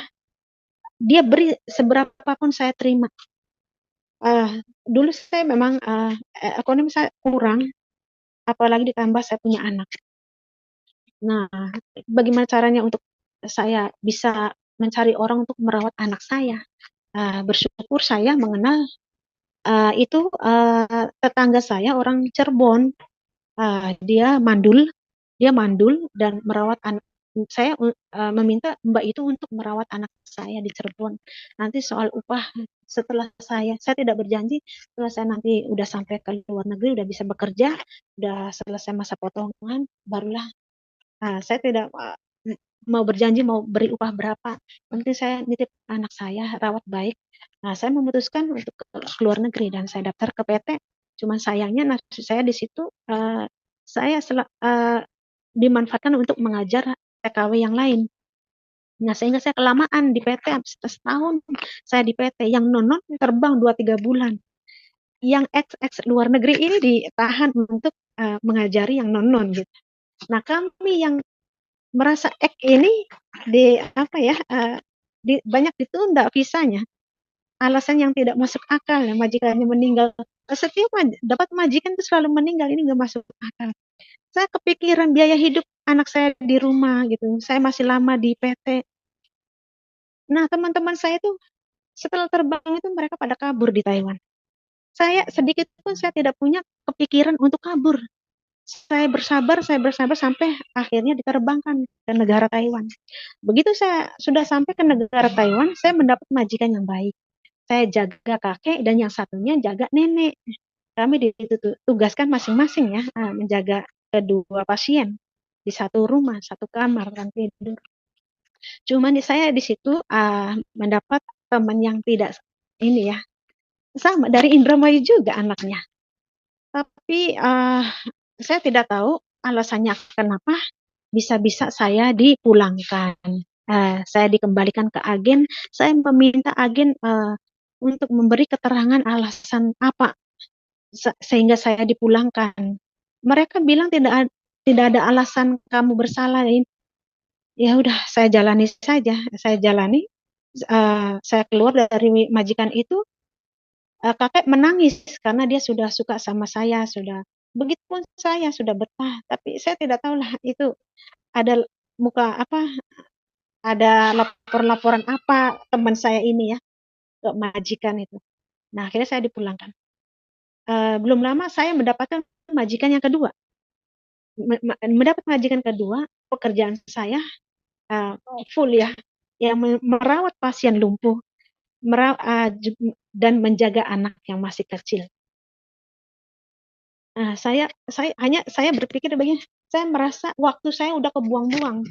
Dia beri seberapa pun saya terima. dulu saya memang ekonomi saya kurang, apalagi ditambah saya punya anak. Nah, bagaimana caranya untuk saya bisa mencari orang untuk merawat anak saya? Bersyukur saya mengenal itu tetangga saya orang Cirebon. Dia mandul dan merawat anak saya. Meminta Mbak itu untuk merawat anak saya di Cirebon. Nanti soal upah setelah saya tidak berjanji, setelah saya nanti udah sampai ke luar negeri, udah bisa bekerja, udah selesai masa potongan, barulah saya tidak mau berjanji mau beri upah berapa. Nanti saya nitip anak saya, rawat baik. Nah, saya memutuskan untuk ke luar negeri dan saya daftar ke PT. Cuman sayangnya nasib saya di situ saya dimanfaatkan untuk mengajar TKW yang lain. Nah, sehingga saya kelamaan di PT, setahun saya di PT. Yang non-non terbang 2-3 bulan. Yang ex luar negeri ini ditahan untuk mengajari yang non-non gitu. Nah, kami yang merasa ini banyak ditunda visanya. Alasan yang tidak masuk akal ya, majikannya meninggal. Setiap dapat majikan itu selalu meninggal, ini nggak masuk akal. Saya kepikiran biaya hidup anak saya di rumah gitu. Saya masih lama di PT. Nah, teman-teman saya itu setelah terbang itu mereka pada kabur di Taiwan. Saya sedikit pun saya tidak punya kepikiran untuk kabur. Saya bersabar sampai akhirnya diterbangkan ke negara Taiwan. Begitu saya sudah sampai ke negara Taiwan, saya mendapat majikan yang baik. Saya jaga kakek dan yang satunya jaga nenek. Kami ditugaskan masing-masing ya, menjaga kedua pasien di satu rumah, satu kamar kan tidur. Cuman saya di situ mendapat teman yang tidak ini ya, sama dari Indramayu juga anaknya. Tapi saya tidak tahu alasannya kenapa bisa-bisa saya dipulangkan. Saya dikembalikan ke agen, saya meminta agen untuk memberi keterangan alasan apa sehingga saya dipulangkan. Mereka bilang tidak ada alasan kamu bersalah. Ya udah, saya jalani saja. Saya jalani. Saya keluar dari majikan itu, kakek menangis karena dia sudah suka sama saya, begitupun saya sudah betah. Tapi saya tidak tahu lah itu ada muka apa, ada laporan apa teman saya ini ya ke majikan itu. Nah, akhirnya saya dipulangkan. Belum lama saya mendapatkan majikan yang kedua. Mendapat majikan kedua, pekerjaan saya full ya, yang merawat pasien lumpuh, dan menjaga anak yang masih kecil. Nah, saya berpikir begini, saya merasa waktu saya udah kebuang-buang.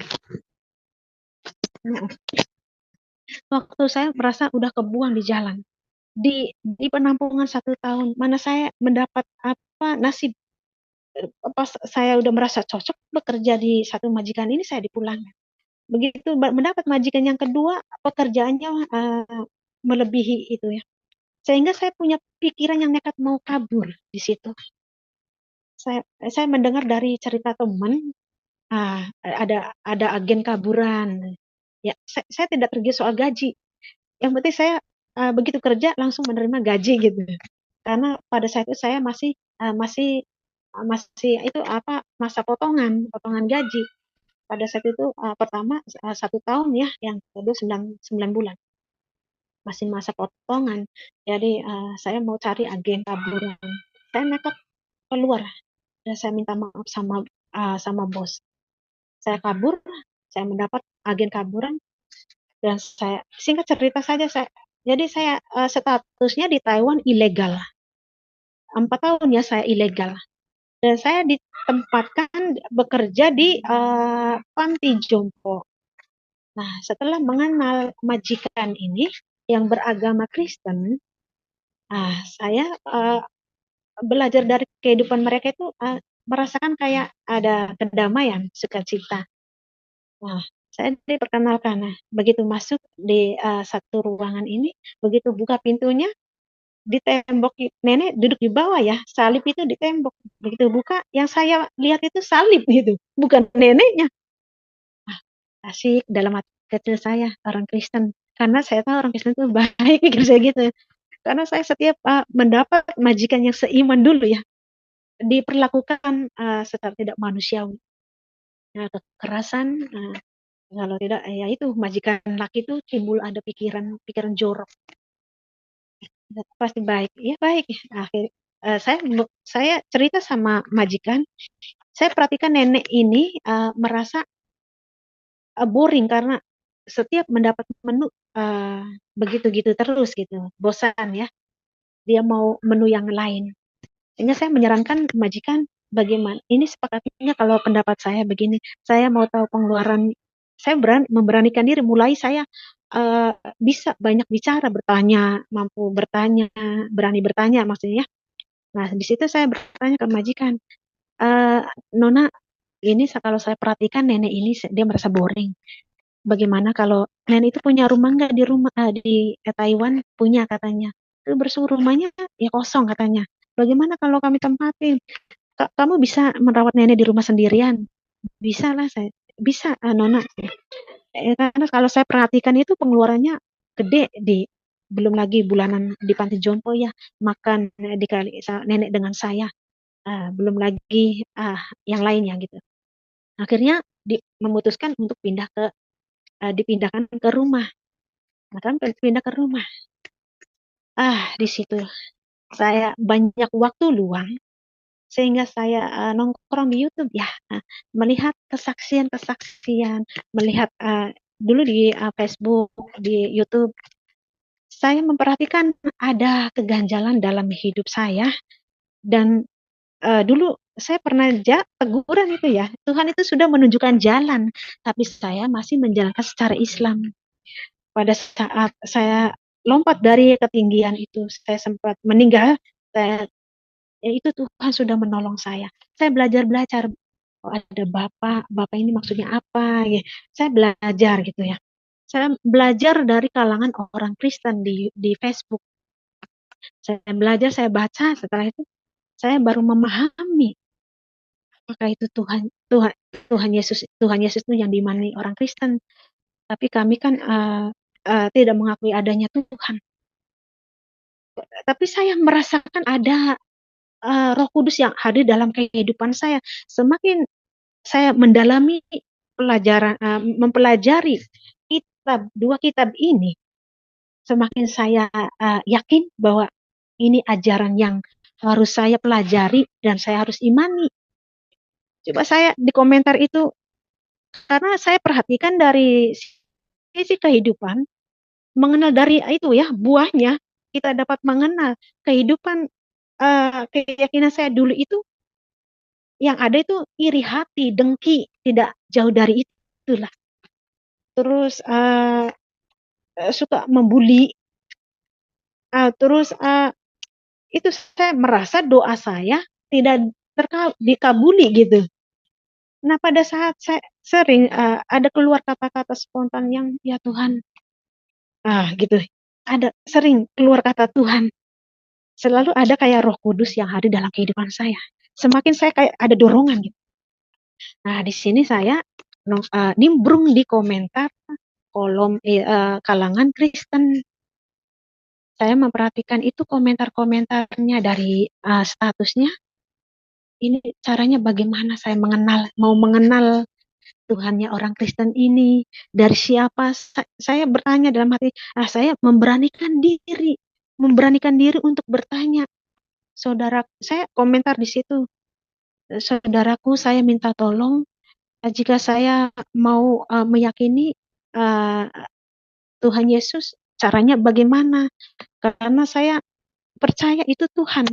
Waktu saya merasa udah kebuang di jalan. Di penampungan 1 tahun, mana saya mendapat nasib pas saya udah merasa cocok bekerja di satu majikan ini, saya dipulangkan. Begitu mendapat majikan yang kedua, pekerjaannya melebihi itu ya. Sehingga saya punya pikiran yang nekat mau kabur di situ. Saya mendengar dari cerita teman, ada agen kaburan. Ya, saya tidak pergi soal gaji. Yang penting saya begitu kerja langsung menerima gaji gitu. Karena pada saat itu saya masih itu masa potongan gaji. Pada saat itu pertama 1 tahun ya, yang kedua 9 bulan. Masih masa potongan. Jadi saya mau cari agen kaburan. Saya nekat keluar dan saya minta maaf sama bos. Saya kabur, saya mendapat agen kaburan dan saya singkat cerita saja jadi saya statusnya di Taiwan ilegal. 4 tahun ya saya ilegal. Dan saya ditempatkan bekerja di panti jompo. Nah, setelah mengenal majikan ini yang beragama Kristen, saya belajar dari kehidupan mereka itu merasakan kayak ada kedamaian, sukacita. Nah, saya diperkenalkan. Nah, begitu masuk di satu ruangan ini, begitu buka pintunya, di tembok nenek duduk di bawah ya, salib itu di tembok. Begitu buka, yang saya lihat itu salib gitu, bukan neneknya. Asik dalam hati kecil saya orang Kristen, karena saya tahu orang Kristen itu baik, pikir saya gitu. Karena saya setiap mendapat majikan yang seiman dulu ya, diperlakukan secara tidak manusiawi. Nah, kekerasan, kalau tidak ya itu majikan laki itu timbul ada pikiran jorok. Pasti baik, ya baik. Akhir saya cerita sama majikan, saya perhatikan nenek ini merasa boring karena setiap mendapat menu begitu-gitu terus gitu, bosan ya. Dia mau menu yang lain. Sehingga saya menyarankan majikan bagaimana ini sepakatnya kalau pendapat saya begini, saya mau tahu pengeluaran, saya memberanikan diri mulai saya bisa banyak bicara, bertanya, mampu bertanya, berani bertanya maksudnya. Nah, di situ saya bertanya ke majikan, Nona, ini kalau saya perhatikan nenek ini dia merasa boring. Bagaimana kalau nenek itu punya rumah nggak di rumah di Taiwan punya katanya. Itu bersumber rumahnya ya kosong katanya. Bagaimana kalau kami tempatin? Kamu bisa merawat nenek di rumah sendirian? Bisa lah saya. Bisa Nona. Karena kalau saya perhatikan itu pengeluarannya gede belum lagi bulanan di panti jompo ya makan dikali nenek dengan saya. Belum lagi yang lainnya gitu. Akhirnya memutuskan untuk dipindahkan ke rumah. Nah, kan pindah ke rumah. Di situ saya banyak waktu luang sehingga saya nongkrong di YouTube ya, melihat kesaksian-kesaksian, melihat dulu di Facebook, di YouTube, saya memperhatikan ada keganjalan dalam hidup saya dan dulu saya pernah teguran itu ya, Tuhan itu sudah menunjukkan jalan, tapi saya masih menjalankan secara Islam. Pada saat saya lompat dari ketinggian itu, saya sempat meninggal, ya itu Tuhan sudah menolong saya. Saya belajar-belajar, oh ada Bapak ini maksudnya apa, ya. Saya belajar gitu ya. Saya belajar dari kalangan orang Kristen di Facebook. Saya belajar, saya baca, setelah itu saya baru memahami apakah itu Tuhan Tuhan Yesus itu yang dimani orang Kristen. Tapi kami kan tidak mengakui adanya Tuhan. Tapi saya merasakan ada Roh Kudus yang hadir dalam kehidupan saya. Semakin saya mendalami mempelajari dua kitab ini, semakin saya yakin bahwa ini ajaran yang harus saya pelajari dan saya harus imani. Coba saya di komentar itu, karena saya perhatikan dari sisi kehidupan, mengenal dari itu ya, buahnya, kita dapat mengenal kehidupan, keyakinan saya dulu itu, yang ada itu iri hati, dengki, tidak jauh dari itulah. Terus suka membuli, terus itu saya merasa doa saya tidak dikabuli gitu. Nah, pada saat saya sering ada keluar kata-kata spontan yang ya Tuhan, gitu. Ada sering keluar kata Tuhan. Selalu ada kayak Roh Kudus yang hadir dalam kehidupan saya. Semakin saya kayak ada dorongan gitu. Nah, di sini saya nimbrung di komentar kolom kalangan Kristen. Saya memperhatikan itu komentar-komentarnya dari statusnya. Ini caranya bagaimana saya mau mengenal Tuhannya orang Kristen ini, dari siapa. Saya bertanya dalam hati, saya memberanikan diri untuk bertanya. Saudara, saya komentar di situ, saudaraku, saya minta tolong jika saya mau meyakini uh, Tuhan Yesus, caranya bagaimana? Karena saya percaya itu Tuhan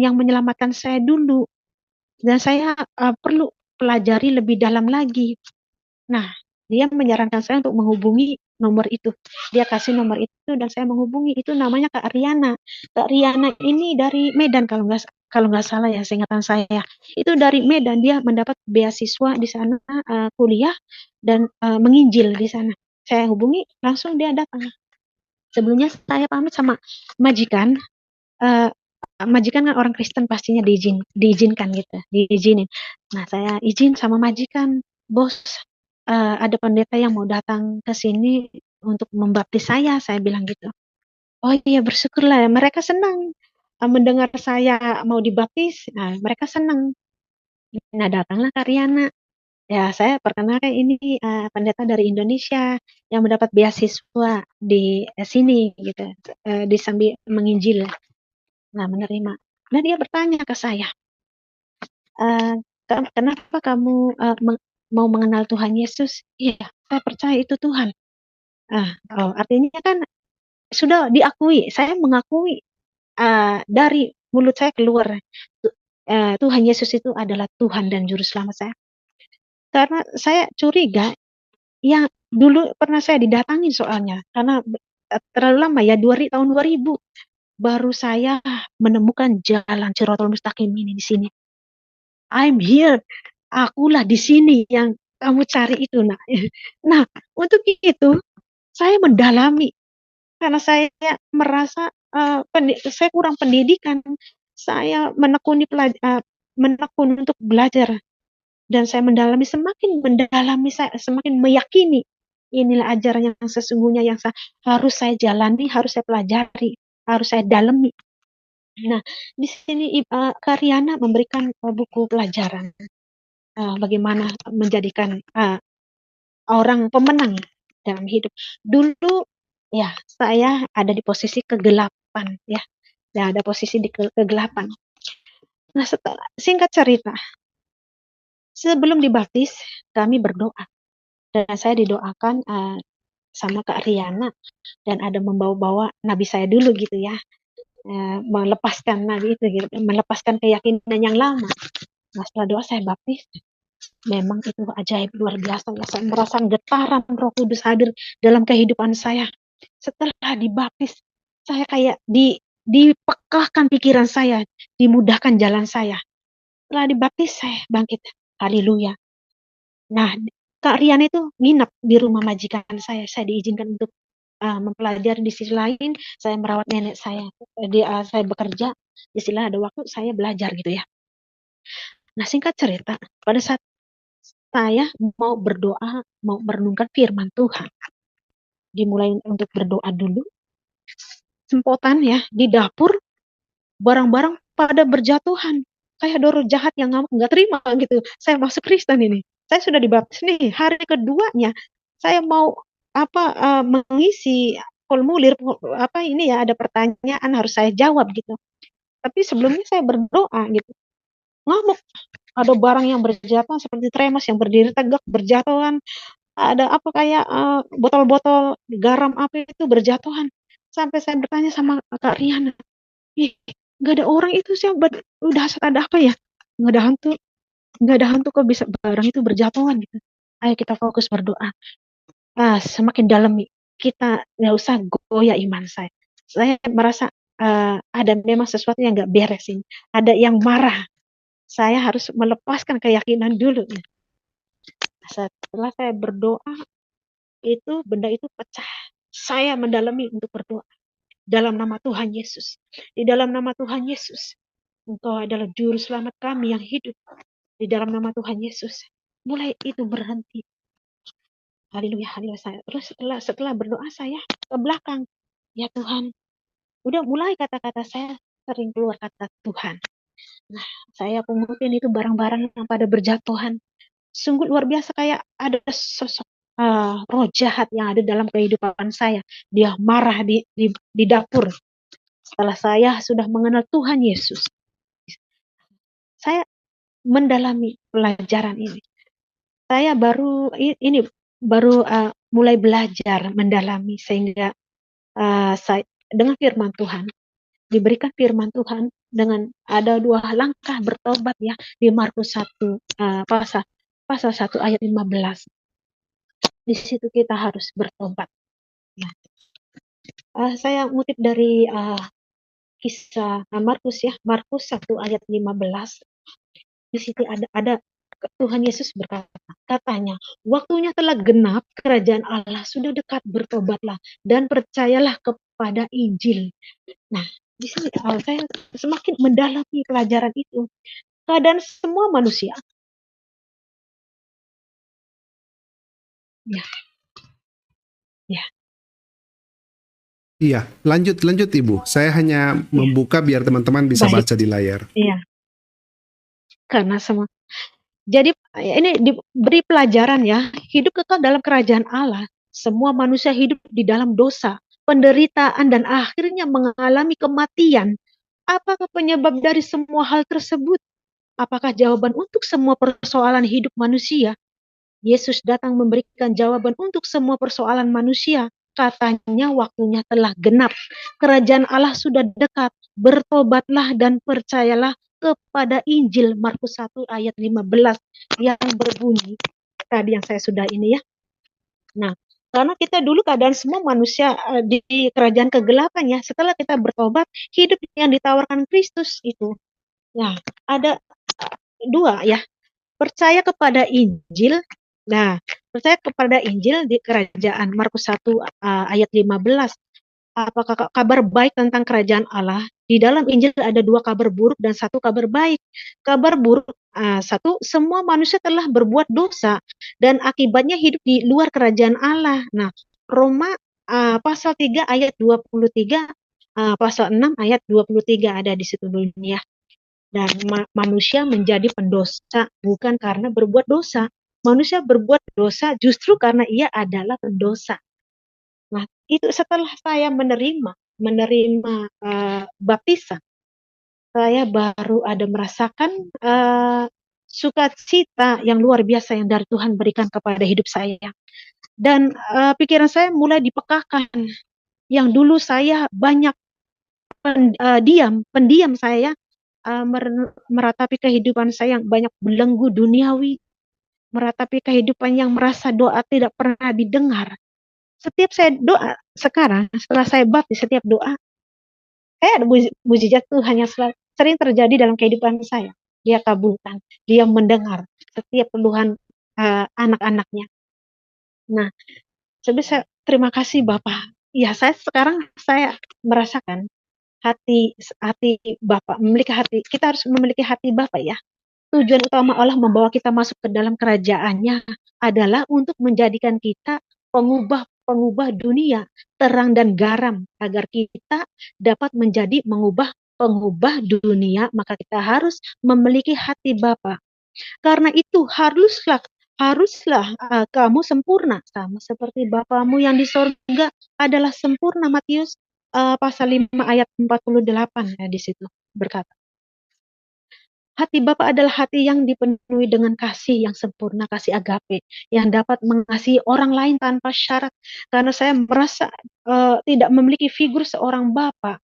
yang menyelamatkan saya dulu, dan saya perlu pelajari lebih dalam lagi. Nah, dia menyarankan saya untuk menghubungi nomor itu. Dia kasih nomor itu dan saya menghubungi. Itu namanya Kak Riana. Kak Riana ini dari Medan kalau nggak salah ya, seingatan saya. Itu dari Medan, dia mendapat beasiswa di sana, kuliah dan menginjil di sana. Saya hubungi, langsung dia datang. Sebelumnya saya pamit sama majikan. Uh, Majikan kan orang Kristen pastinya diizinkan gitu, diizinin. Nah, saya izin sama majikan, bos, ada pendeta yang mau datang ke sini untuk membaptis saya bilang gitu. Oh iya, bersyukurlah mereka senang mendengar saya mau dibaptis. Nah, mereka senang. Nah, datanglah Karyana. Ya, saya perkenalkan ini pendeta dari Indonesia yang mendapat beasiswa di sini gitu, di sambil menginjil. Nah, menerima. Nah, dia bertanya ke saya, eh, kenapa kamu mau mengenal Tuhan Yesus? Iya, saya percaya itu Tuhan. Artinya kan sudah diakui, saya mengakui dari mulut saya keluar Tuhan Yesus itu adalah Tuhan dan Juru Selamat saya. Karena saya curiga yang dulu pernah saya didatangi soalnya karena terlalu lama ya tahun 2000 baru saya menemukan jalan Siratal Mustaqim ini di sini. I'm here. Akulah di sini yang kamu cari itu. Nah, nah untuk itu saya mendalami karena saya merasa saya kurang pendidikan. Saya menekun untuk belajar dan saya mendalami saya semakin meyakini inilah ajaran yang sesungguhnya yang harus saya jalani, harus saya pelajari, harus saya dalami. Nah, di sini Karyana memberikan buku pelajaran bagaimana menjadikan orang pemenang dalam hidup. Dulu ya saya ada di posisi kegelapan ya. Ya, ada posisi di kegelapan. Nah, singkat cerita, sebelum dibaptis kami berdoa dan saya didoakan sama Kak Riana dan ada membawa-bawa nabi saya dulu gitu ya, melepaskan nabi itu gitu, melepaskan keyakinan yang lama. Nah, setelah doa saya baptis, memang itu ajaib luar biasa ya. Saya merasa getaran Roh Kudus hadir dalam kehidupan saya. Setelah dibaptis, saya kayak dipekahkan pikiran saya, dimudahkan jalan saya. Setelah dibaptis saya bangkit. Haleluya. Nah, Kak Rian itu nginep di rumah majikan saya. Saya diizinkan untuk mempelajari di sisi lain. Saya merawat nenek saya. Saya bekerja. Di sisi lain ada waktu saya belajar gitu ya. Nah, singkat cerita, pada saat saya mau berdoa, mau merenungkan firman Tuhan, dimulai untuk berdoa dulu. Sempotan ya di dapur, barang-barang pada berjatuhan. Kayak ada roh jahat yang nggak terima gitu. Saya masuk Kristen ini. Saya sudah dibaptis nih. Hari keduanya saya mau mengisi formulir apa ini ya, ada pertanyaan harus saya jawab gitu. Tapi sebelumnya saya berdoa gitu. Ngamuk. Ada barang yang berjatuhan seperti tremas yang berdiri tegak berjatuhan. Ada apa kayak botol-botol garam apa itu berjatuhan. Sampai saya bertanya sama Kak Riana, ih, nggak ada orang itu sih, udah ada apa ya? Nggak ada hantu, nggak ada hantu kok bisa barang itu berjatuhan gitu. Ayo kita fokus berdoa. Semakin dalam kita nggak usah goyah iman saya. Saya merasa ada memang sesuatu yang nggak beres ini. Ada yang marah. Saya harus melepaskan keyakinan dulu. Setelah saya berdoa, itu benda itu pecah. Saya mendalami untuk berdoa dalam nama Tuhan Yesus. Di dalam nama Tuhan Yesus, Engkau adalah juru selamat kami yang hidup. Di dalam nama Tuhan Yesus. Mulai itu berhenti. Haleluya, haleluya saya. Terus setelah berdoa saya ke belakang. Ya Tuhan, udah mulai kata-kata saya sering keluar kata Tuhan. Nah, saya pungutin itu barang-barang yang pada berjatuhan. Sungguh luar biasa kayak ada sosok roh jahat yang ada dalam kehidupan saya. Dia marah di dapur. Setelah saya sudah mengenal Tuhan Yesus, saya mendalami pelajaran ini. Saya baru mulai belajar mendalami sehingga saya dengan firman Tuhan diberikan firman Tuhan dengan ada 2 langkah bertobat ya di Markus 1 pasal 1 ayat 15. Di situ kita harus bertobat. Nah, saya ngutip dari kisah Markus ya, Markus 1 ayat 15. Di situ ada Tuhan Yesus berkata, katanya, waktunya telah genap, kerajaan Allah sudah dekat, bertobatlah dan percayalah kepada Injil. Nah, di sini saya semakin mendalami pelajaran itu. Keadaan semua manusia. Ya, ya.
Iya, lanjut lanjut Ibu. Saya hanya
Ya,
membuka biar teman-teman bisa
baik.
baca di layar.
Iya, karena semua. Jadi ini diberi pelajaran ya, hidup kekal dalam kerajaan Allah. Semua manusia hidup di dalam dosa, penderitaan dan akhirnya mengalami kematian. Apakah penyebab dari semua hal tersebut? Apakah jawaban untuk semua persoalan hidup manusia? Yesus datang memberikan jawaban untuk semua persoalan manusia. Katanya waktunya telah genap. Kerajaan Allah sudah dekat. Bertobatlah dan percayalah kepada Injil Markus 1 ayat 15 yang berbunyi tadi yang saya sudah ini ya. Nah, karena kita dulu keadaan semua manusia di kerajaan kegelapan ya. Setelah kita bertobat, hidup yang ditawarkan Kristus itu. Nah, ada dua ya, percaya kepada Injil. Nah, percaya kepada Injil di kerajaan Markus 1 ayat 15. Apakah kabar baik tentang kerajaan Allah? Di dalam Injil ada dua kabar buruk dan satu kabar baik. Kabar buruk satu, semua manusia telah berbuat dosa dan akibatnya hidup di luar kerajaan Allah. Nah, Roma pasal 3 ayat 23, pasal 6 ayat 23 ada di situ dunia. Dan manusia menjadi pendosa bukan karena berbuat dosa. Manusia berbuat dosa justru karena ia adalah pendosa. Nah, itu setelah saya menerima baptisan, saya baru ada merasakan sukacita yang luar biasa yang dari Tuhan berikan kepada hidup saya. Dan pikiran saya mulai dipekakan. Yang dulu saya banyak pendiam saya meratapi kehidupan saya yang banyak belenggu duniawi, meratapi kehidupan yang merasa doa tidak pernah didengar. Setiap saya doa sekarang, setelah saya baptis, setiap doa, saya ada mujizat Tuhan yang sering terjadi dalam kehidupan saya. Dia kabulkan, dia mendengar setiap keluhan anak-anaknya. Nah, saya terima kasih Bapak. Ya, saya merasakan hati hati Bapak, memiliki hati, kita harus memiliki hati Bapak ya. Tujuan utama Allah membawa kita masuk ke dalam kerajaannya adalah untuk menjadikan kita pengubah dunia, terang dan garam, agar kita dapat menjadi pengubah dunia, maka kita harus memiliki hati Bapa. Karena itu haruslah kamu sempurna sama seperti Bapamu yang di sorga adalah sempurna. Matius pasal 5 ayat 48 ya, di situ berkata. Hati Bapa adalah hati yang dipenuhi dengan kasih yang sempurna, kasih agape, yang dapat mengasihi orang lain tanpa syarat. Karena saya merasa tidak memiliki figur seorang Bapa.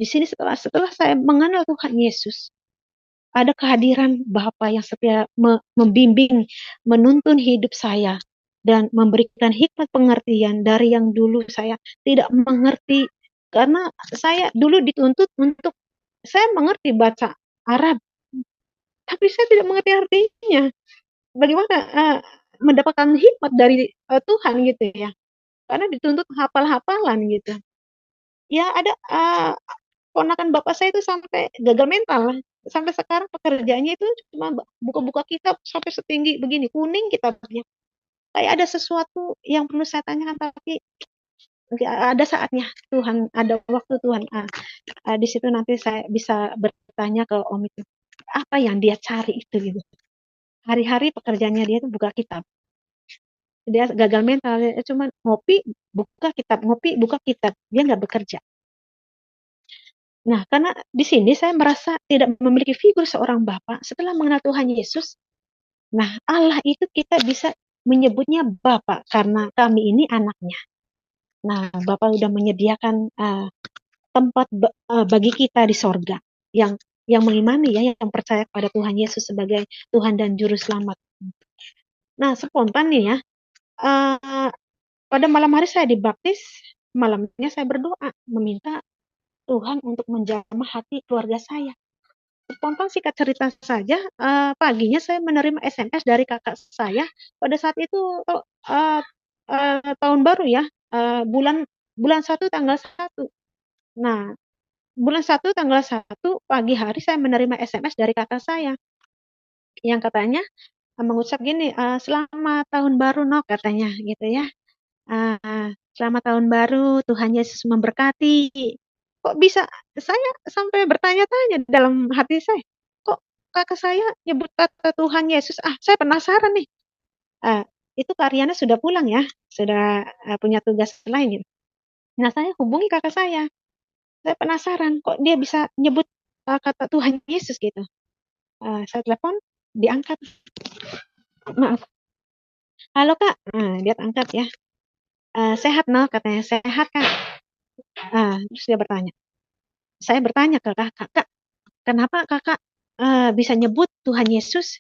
Di sini setelah saya mengenal Tuhan Yesus, ada kehadiran Bapa yang setia membimbing, menuntun hidup saya, dan memberikan hikmat pengertian dari yang dulu saya tidak mengerti. Karena saya dulu dituntut untuk, saya mengerti baca Arab, tapi saya tidak mengerti artinya. Bagaimana mendapatkan hikmat dari Tuhan gitu ya. Karena dituntut hafal-hafalan gitu. Ya ada ponakan bapak saya itu sampai gagal mental. Sampai sekarang pekerjaannya itu cuma buka-buka kitab sampai setinggi begini, kuning kitabnya. Kayak ada sesuatu yang perlu saya tanyakan, tapi ada saatnya Tuhan, ada waktu Tuhan. Di situ nanti saya bisa bertanya ke Om itu, apa yang dia cari itu gitu. Hari-hari pekerjaannya dia itu buka kitab. Dia gagal mental, dia cuma ngopi, buka kitab, ngopi, buka kitab. Dia nggak bekerja. Nah, karena di sini saya merasa tidak memiliki figur seorang Bapak setelah mengenal Tuhan Yesus. Nah, Allah itu kita bisa menyebutnya Bapak karena kami ini anaknya. Nah, Bapak sudah menyediakan tempat bagi kita di sorga yang mengimani ya, yang percaya kepada Tuhan Yesus sebagai Tuhan dan Juru Selamat. Nah, spontan nih ya, pada malam hari saya dibaptis, malamnya saya berdoa meminta Tuhan untuk menjamah hati keluarga saya. Spontan singkat cerita saja, paginya saya menerima SMS dari kakak saya. Pada saat itu tahun baru ya, bulan 1 tanggal 1. Nah, bulan 1 tanggal 1 pagi hari saya menerima SMS dari kakak saya yang katanya mengucap gini, "Selamat tahun baru, Nok," katanya gitu ya. Selamat tahun baru, Tuhan Yesus memberkati. Kok bisa saya sampai bertanya-tanya dalam hati saya, kok kakak saya nyebut kata Tuhan Yesus? Saya penasaran nih. Itu Karyana sudah pulang ya, sudah punya tugas lain gitu. Nah, saya hubungi kakak saya. Saya penasaran kok dia bisa nyebut kata Tuhan Yesus gitu. Saya telepon, diangkat. Maaf. Halo Kak, dia angkat ya. Sehat no, katanya sehat Kak. Terus dia bertanya. Saya bertanya ke kakak, Kak, kenapa kakak bisa nyebut Tuhan Yesus?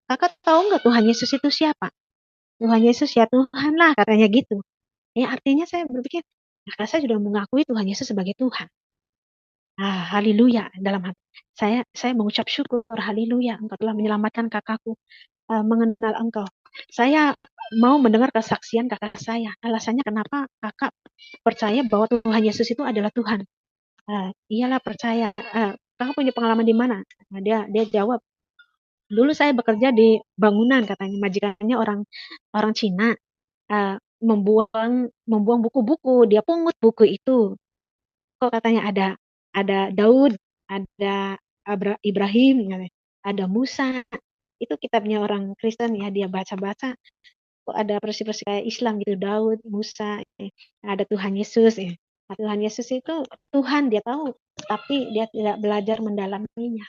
Kakak tahu nggak Tuhan Yesus itu siapa? Tuhan Yesus ya Tuhan lah, katanya gitu. Ya artinya saya berpikir, kakak saya sudah mengakui Tuhan Yesus sebagai Tuhan. Haleluya dalam hati. Saya mengucap syukur, haleluya, Engkau telah menyelamatkan kakakku, mengenal Engkau. Saya mau mendengar kesaksian kakak saya. Alasannya kenapa kakak percaya bahwa Tuhan Yesus itu adalah Tuhan. Iyalah percaya. Kakak punya pengalaman di mana? Dia jawab, dulu saya bekerja di bangunan, katanya majikannya orang Cina, membuang buku-buku, dia pungut buku itu. Kok katanya ada Daud, ada Ibrahim, ada Musa. Itu kitabnya orang Kristen ya, dia baca-baca. Kok ada persis-persis kayak Islam gitu, Daud, Musa, ada Tuhan Yesus ya. Nah, Tuhan Yesus itu Tuhan, dia tahu, tapi dia tidak belajar mendalaminya.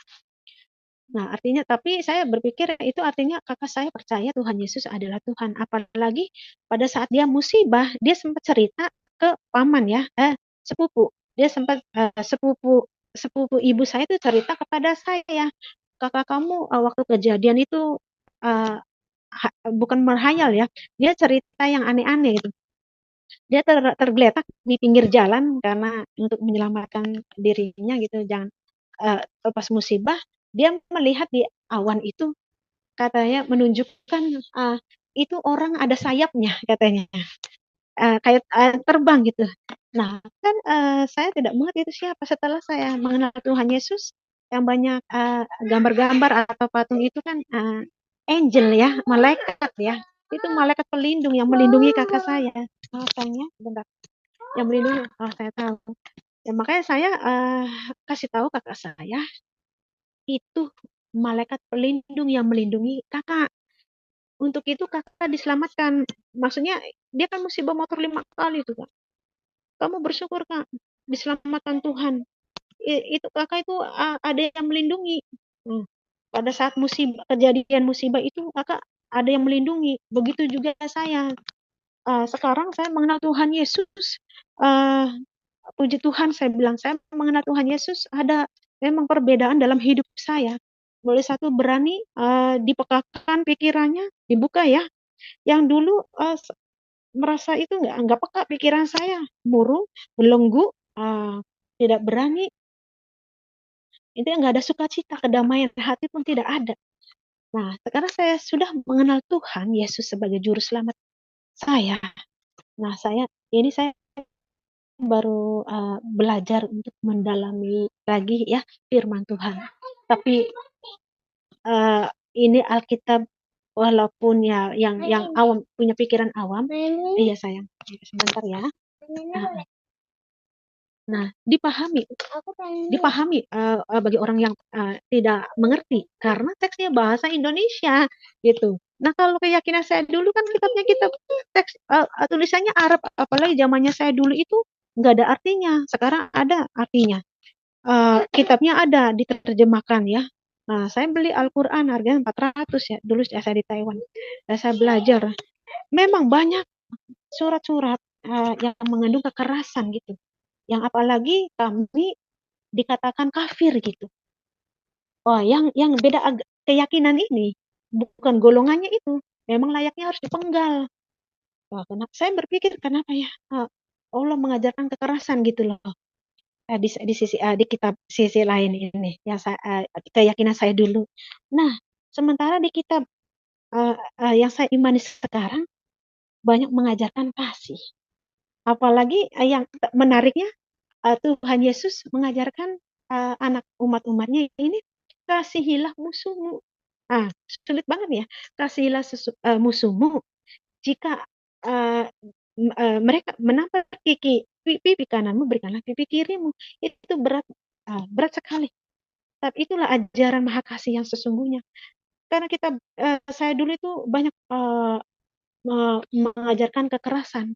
Nah, artinya, tapi saya berpikir itu artinya kakak saya percaya Tuhan Yesus adalah Tuhan. Apalagi pada saat dia musibah, dia sempat cerita ke paman ya, sepupu. Dia sempat sepupu ibu saya itu cerita kepada saya, kakak kamu waktu kejadian itu bukan merhayal ya, dia cerita yang aneh-aneh gitu. Dia tergeletak di pinggir jalan karena untuk menyelamatkan dirinya gitu, jangan pas musibah, dia melihat di awan itu katanya menunjukkan itu orang ada sayapnya katanya, kayak terbang gitu. Nah, kan saya tidak mengerti itu siapa. Setelah saya mengenal Tuhan Yesus, yang banyak gambar-gambar atau patung itu kan angel ya, malaikat ya. Itu malaikat pelindung yang melindungi kakak saya. Katanya, bentar. Yang melindungi, saya tahu. Ya, makanya saya kasih tahu kakak saya, itu malaikat pelindung yang melindungi kakak. Untuk itu kakak diselamatkan. Maksudnya dia kan musibah motor 5 kali itu kak. Kamu bersyukur kak, diselamatkan Tuhan. Itu kakak itu ada yang melindungi. Pada saat kejadian musibah itu kakak ada yang melindungi. Begitu juga saya. Sekarang saya mengenal Tuhan Yesus. Puji Tuhan, saya bilang saya mengenal Tuhan Yesus, ada memang perbedaan dalam hidup saya. Boleh satu berani dipekakan pikirannya, dibuka ya. Yang dulu merasa itu nggak peka pikiran saya, murung, belenggu, tidak berani. Itu nggak ada sukacita, kedamaian hati pun tidak ada. Nah, sekarang saya sudah mengenal Tuhan Yesus sebagai juru selamat saya. Nah, saya baru belajar untuk mendalami lagi ya firman Tuhan. Tapi ini Alkitab walaupun ya yang awam punya pikiran awam, iya sayang, sebentar ya. Nah, dipahami bagi orang yang tidak mengerti karena teksnya bahasa Indonesia gitu. Nah, kalau keyakinan saya dulu kan kitabnya kitab teks tulisannya Arab, apalagi zamannya saya dulu itu nggak ada artinya. Sekarang ada artinya. Kitabnya ada diterjemahkan ya. Nah, saya beli Al-Qur'an harganya 400 ya. Dulu saya di Taiwan. Dan saya belajar. Memang banyak surat-surat yang mengandung kekerasan gitu. Yang apalagi kami dikatakan kafir gitu. Yang beda keyakinan ini bukan golongannya itu, memang layaknya harus dipenggal. Kenapa? Saya berpikir kenapa ya Allah mengajarkan kekerasan gitu loh. Di sisi di kitab sisi lain ini yang keyakinan saya dulu. Nah, sementara di kitab yang saya imani sekarang banyak mengajarkan kasih. Apalagi yang menariknya Tuhan Yesus mengajarkan anak umat-umatnya ini kasihilah musuhmu. Sulit banget ya. Kasihilah musuhmu jika mereka menampar pipi kananmu, berikanlah pipi kirimu. Itu berat sekali. Tapi itulah ajaran Maha Kasih yang sesungguhnya. Karena saya dulu itu banyak mengajarkan kekerasan,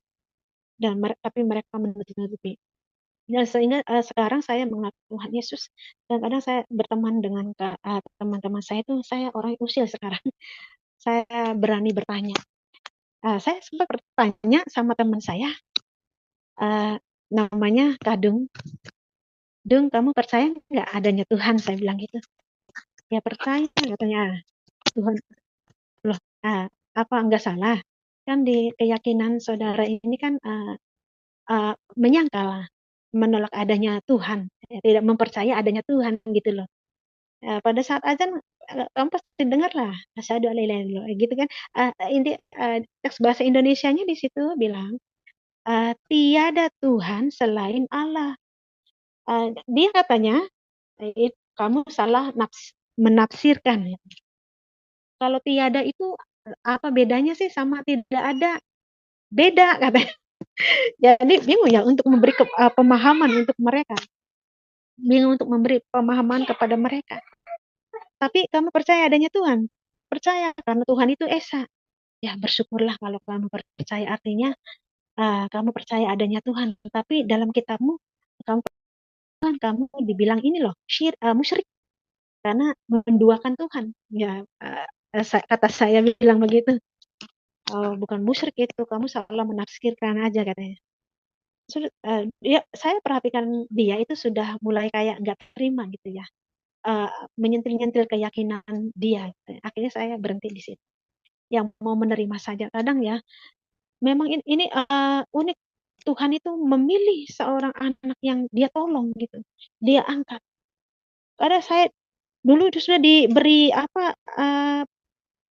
tapi mereka menutupi. Ya, sehingga sekarang saya mengaku Tuhan Yesus, dan kadang saya berteman dengan teman-teman saya itu, saya orang usil sekarang. Saya berani bertanya. Saya sempat bertanya sama teman saya, namanya Kadung. Dung, kamu percaya nggak adanya Tuhan? Saya bilang gitu. Ya percaya, katanya. Tuhan, loh, apa nggak salah? Kan di keyakinan saudara ini kan menyangkal, menolak adanya Tuhan, tidak mempercaya adanya Tuhan gitu loh. Pada saat azan kamu pasti dengar lah, asyhadu alla ilaha illallah gitu kan. Teks bahasa Indonesianya di situ bilang tiada Tuhan selain Allah. Dia katanya kamu salah menafsirkan. Kalau tiada itu apa bedanya sih sama tidak ada? Beda katanya. Jadi bingung ya untuk memberi pemahaman untuk mereka. Bingung untuk memberi pemahaman kepada mereka. Tapi kamu percaya adanya Tuhan? Percaya, karena Tuhan itu esa. Ya bersyukurlah kalau kamu percaya, artinya kamu percaya adanya Tuhan. Tapi dalam kitabmu, kamu dibilang ini loh, musyrik. Karena menduakan Tuhan. Ya, kata saya bilang begitu. Bukan musyrik itu, kamu salah menafsirkan aja katanya. Saya perhatikan dia itu sudah mulai kayak nggak terima gitu ya, menyentil-nyentil keyakinan dia. Akhirnya saya berhenti di situ. Yang mau menerima saja. Kadang ya, memang ini unik. Tuhan itu memilih seorang anak yang dia tolong gitu, dia angkat. Karena saya dulu itu sudah diberi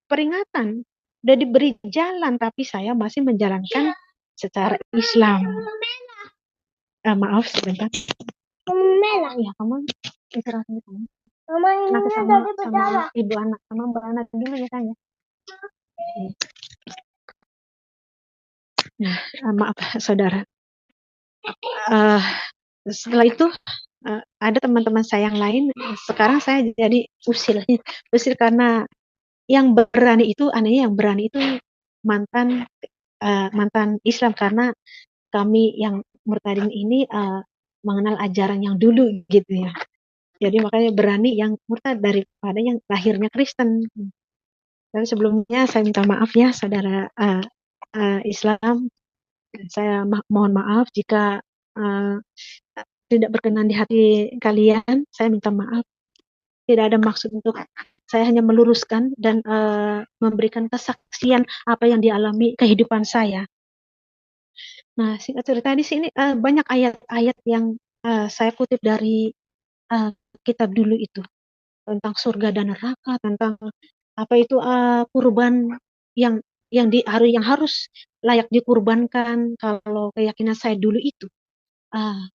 peringatan, sudah diberi jalan, tapi saya masih menjalankan secara Islam. Maaf sebentar. Ya kamu istirahat dulu kamu. Nanti sama ibu anak, sama mbak anak dulu ya kan ya. Nah, maaf saudara. Setelah itu ada teman-teman saya yang lain. Sekarang saya jadi usil karena yang berani itu, anehnya yang berani itu mantan Islam, karena kami yang murtadin ini mengenal ajaran yang dulu gitu ya. Jadi makanya berani yang murtad daripada yang lahirnya Kristen. Dan sebelumnya saya minta maaf ya saudara Islam. Saya mohon maaf jika tidak berkenan di hati kalian. Saya minta maaf. Tidak ada maksud untuk, saya hanya meluruskan dan memberikan kesaksian apa yang dialami kehidupan saya. Nah, singkat cerita di sini banyak ayat-ayat yang saya kutip dari kitab dulu itu, tentang surga dan neraka, tentang apa itu kurban yang harus layak dikurbankan. Kalau keyakinan saya dulu itu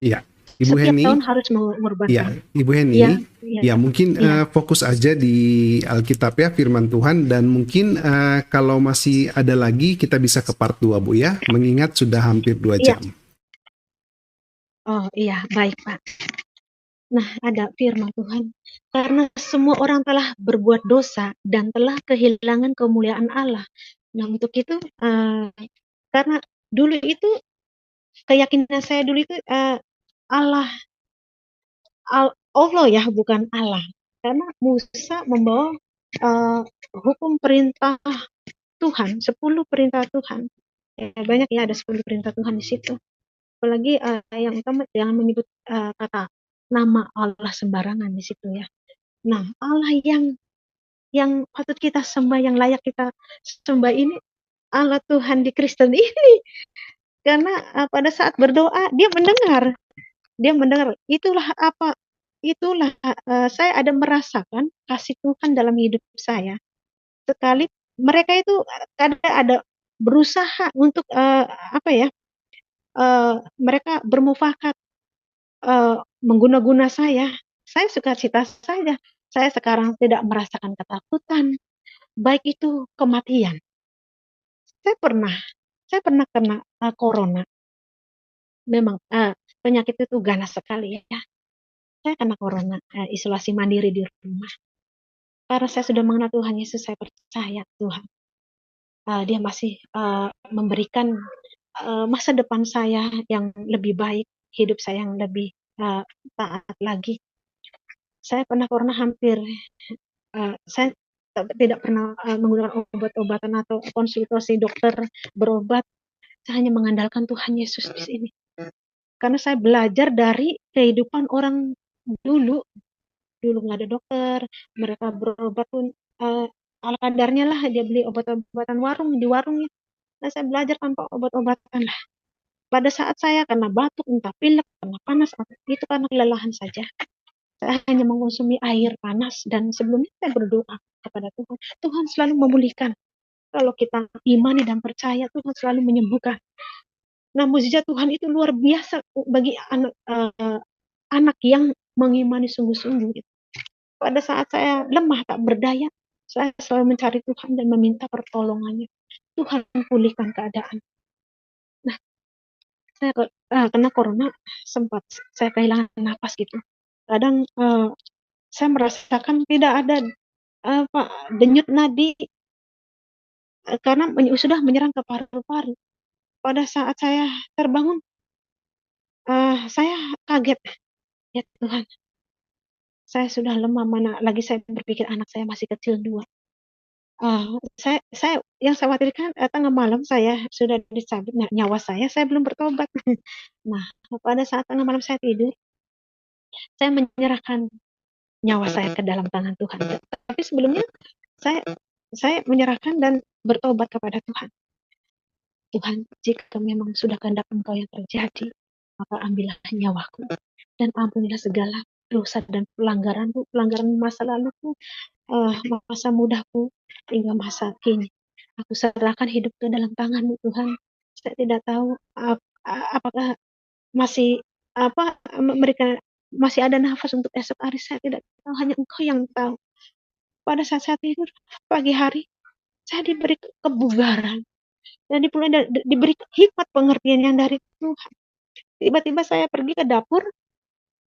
Iya, Ibu
setiap
Heni.
tahun harus mengorbankan.
Iya, Ibu Heni. Ya, mungkin fokus aja di Alkitab ya, firman Tuhan, dan mungkin kalau masih ada lagi kita bisa ke part 2 Bu ya, mengingat sudah hampir 2 jam.
Oh iya, baik Pak. Nah, ada firman Tuhan. Karena semua orang telah berbuat dosa dan telah kehilangan kemuliaan Allah. Nah, untuk itu karena dulu itu keyakinan saya dulu itu Allah ya, bukan Allah. Karena Musa membawa hukum perintah Tuhan, 10 perintah Tuhan. Banyak ya, ada 10 perintah Tuhan di situ. Apalagi yang utama jangan menyebut kata nama Allah sembarangan di situ ya. Nah, Allah yang patut kita sembah, yang layak kita sembah ini Allah Tuhan di Kristen ini. Karena pada saat berdoa dia mendengar. Itulah saya ada merasakan kasih Tuhan dalam hidup saya. Sekali mereka itu ada berusaha untuk mereka bermufakat mengguna-guna saya sukacita saja. Saya sekarang tidak merasakan ketakutan, baik itu kematian. Saya pernah Saya pernah kena corona. Memang penyakit itu ganas sekali ya. Saya kena corona, isolasi mandiri di rumah. Karena saya sudah mengenal Tuhan Yesus, saya percaya Tuhan. Dia masih memberikan masa depan saya yang lebih baik, hidup saya yang lebih taat lagi. Saya pernah corona hampir, saya tidak pernah menggunakan obat-obatan atau konsultasi dokter berobat. Saya hanya mengandalkan Tuhan Yesus di sini. Karena saya belajar dari kehidupan orang dulu nggak ada dokter, mereka berobat pun ala kadarnya lah, dia beli obat-obatan di warungnya. Nah, saya belajar tanpa obat-obatan lah. Pada saat saya kena batuk, entah pilek, kena panas, itu karena kelelahan saja. Saya hanya mengonsumi air panas, dan sebelumnya saya berdoa kepada Tuhan. Tuhan selalu memulihkan. Kalau kita imani dan percaya, Tuhan selalu menyembuhkan. Nah, mukjizat Tuhan itu luar biasa bagi anak yang mengimani sungguh-sungguh. Pada saat saya lemah, tak berdaya, saya selalu mencari Tuhan dan meminta pertolongannya. Tuhan pulihkan keadaan. Nah, saya kena corona, sempat saya kehilangan napas gitu. Kadang saya merasakan tidak ada denyut nadi karena sudah menyerang ke paru-paru. Pada saat saya terbangun, saya kaget. Ya Tuhan, saya sudah lemah, mana lagi saya berpikir anak saya masih kecil 2. Saya yang saya khawatirkan tengah malam saya sudah dicabut nyawa saya belum bertobat. Nah, pada saat tengah malam saya tidur, saya menyerahkan nyawa saya ke dalam tangan Tuhan. Tapi sebelumnya saya menyerahkan dan bertobat kepada Tuhan. Tuhan, jika memang sudah kehendak Engkau yang terjadi, maka ambillah nyawaku dan ampunilah segala dosa dan pelanggaran masa laluku, masa mudaku hingga masa kini. Aku serahkan hidup ke dalam tangan-Mu Tuhan. Saya tidak tahu apakah masih mereka masih ada nafas untuk esok hari, saya tidak tahu, hanya Engkau yang tahu. Pada saat saya tidur pagi hari, saya diberi kebugaran dan diberi hikmat pengertian yang dari Tuhan. Tiba-tiba saya pergi ke dapur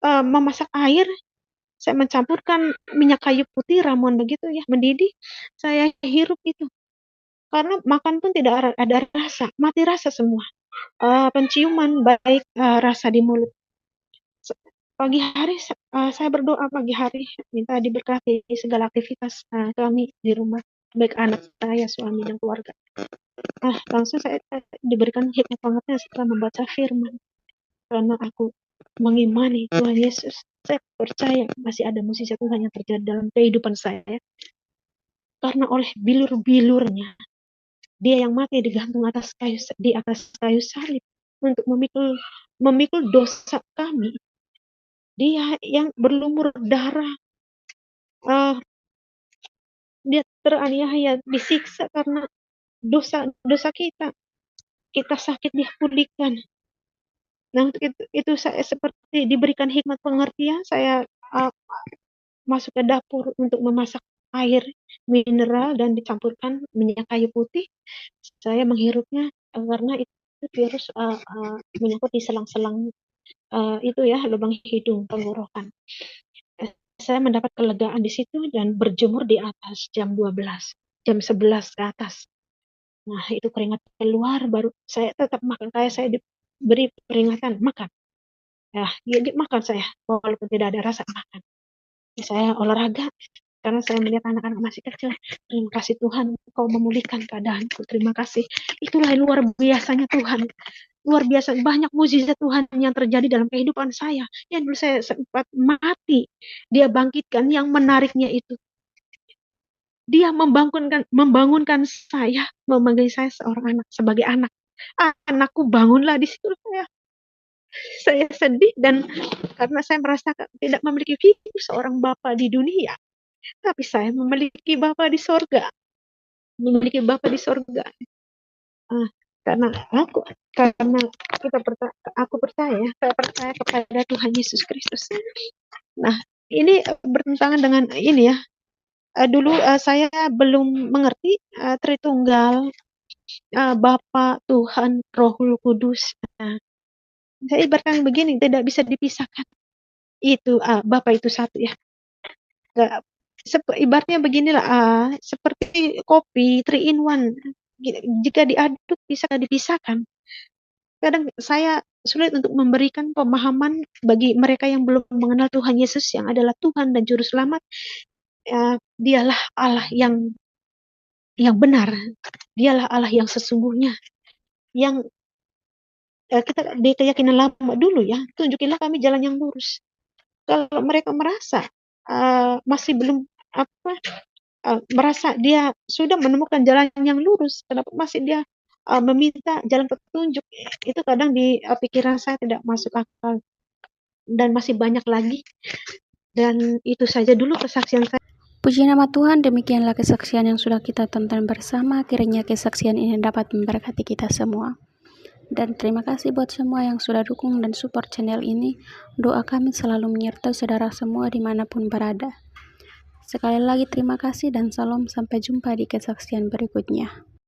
memasak air, saya mencampurkan minyak kayu putih ramuan begitu ya, mendidih, saya hirup itu. Karena makan pun tidak ada rasa, mati rasa semua. Penciuman baik rasa di mulut. Pagi hari saya berdoa pagi hari minta diberkati segala aktivitas kami di rumah, baik anak saya, suami dan keluarga. Langsung saya diberikan hikmat pengertian setelah membaca firman. Karena aku mengimani Tuhan Yesus, saya percaya masih ada mukjizat Tuhan yang terjadi dalam kehidupan saya. Karena oleh bilur-bilurnya, dia yang mati digantung di atas kayu salib untuk memikul dosa kami. Dia yang berlumur darah, dia teraniaya, disiksa karena dosa kita. Kita sakit, dia pulihkan. Nah, untuk itu saya seperti diberikan hikmat pengertian, saya masuk ke dapur untuk memasak air mineral dan dicampurkan minyak kayu putih. Saya menghirupnya karena itu virus menyangkut di selang-selang itu ya, lubang hidung, tenggorokan. Saya mendapat kelegaan di situ dan berjemur di atas jam 12, jam 11 ke atas. Nah, itu keringat keluar, baru saya tetap makan. Kayak saya diberi peringatan, makan. Ya, makan saya, walaupun tidak ada rasa makan. Saya olahraga, karena saya melihat anak-anak masih kecil. Terima kasih Tuhan, Kau memulihkan keadaanku. Terima kasih. Itulah luar biasanya Tuhan. Luar biasa, banyak mukjizat Tuhan yang terjadi dalam kehidupan saya. Yang dulu saya sempat mati, dia bangkitkan. Yang menariknya itu, dia membangunkan saya, memanggil saya seorang anak, sebagai anak. Anakku bangunlah. Di situ saya sedih, dan karena saya merasa tidak memiliki figur seorang bapa di dunia, tapi saya memiliki bapa di sorga. Memiliki bapa di sorga. Karena aku percaya kepada Tuhan Yesus Kristus. Nah, ini bertentangan dengan ini ya. Dulu saya belum mengerti Tritunggal Bapa, Tuhan, Rohul Kudus. Nah, saya ibaratkan begini, tidak bisa dipisahkan. Itu Bapa itu satu ya. Ibaratnya beginilah, seperti kopi 3 in 1. Jika diaduk bisa dipisahkan. Kadang saya sulit untuk memberikan pemahaman bagi mereka yang belum mengenal Tuhan Yesus yang adalah Tuhan dan Juru Selamat. Dialah Allah yang benar. Dialah Allah yang sesungguhnya. Yang kita di keyakinan lama dulu ya, tunjukilah kami jalan yang lurus. Kalau mereka merasa masih belum merasa dia sudah menemukan jalan yang lurus, kenapa masih dia meminta jalan petunjuk? Itu kadang di pikiran saya tidak masuk akal dan masih banyak lagi. Dan itu saja dulu kesaksian saya.
Puji nama Tuhan, demikianlah kesaksian yang sudah kita tonton bersama. Kiranya kesaksian ini dapat memberkati kita semua. Dan terima kasih buat semua yang sudah dukung dan support channel ini. Doa kami selalu menyertai saudara semua dimanapun berada. Sekali lagi terima kasih dan salam, sampai jumpa di kesaksian berikutnya.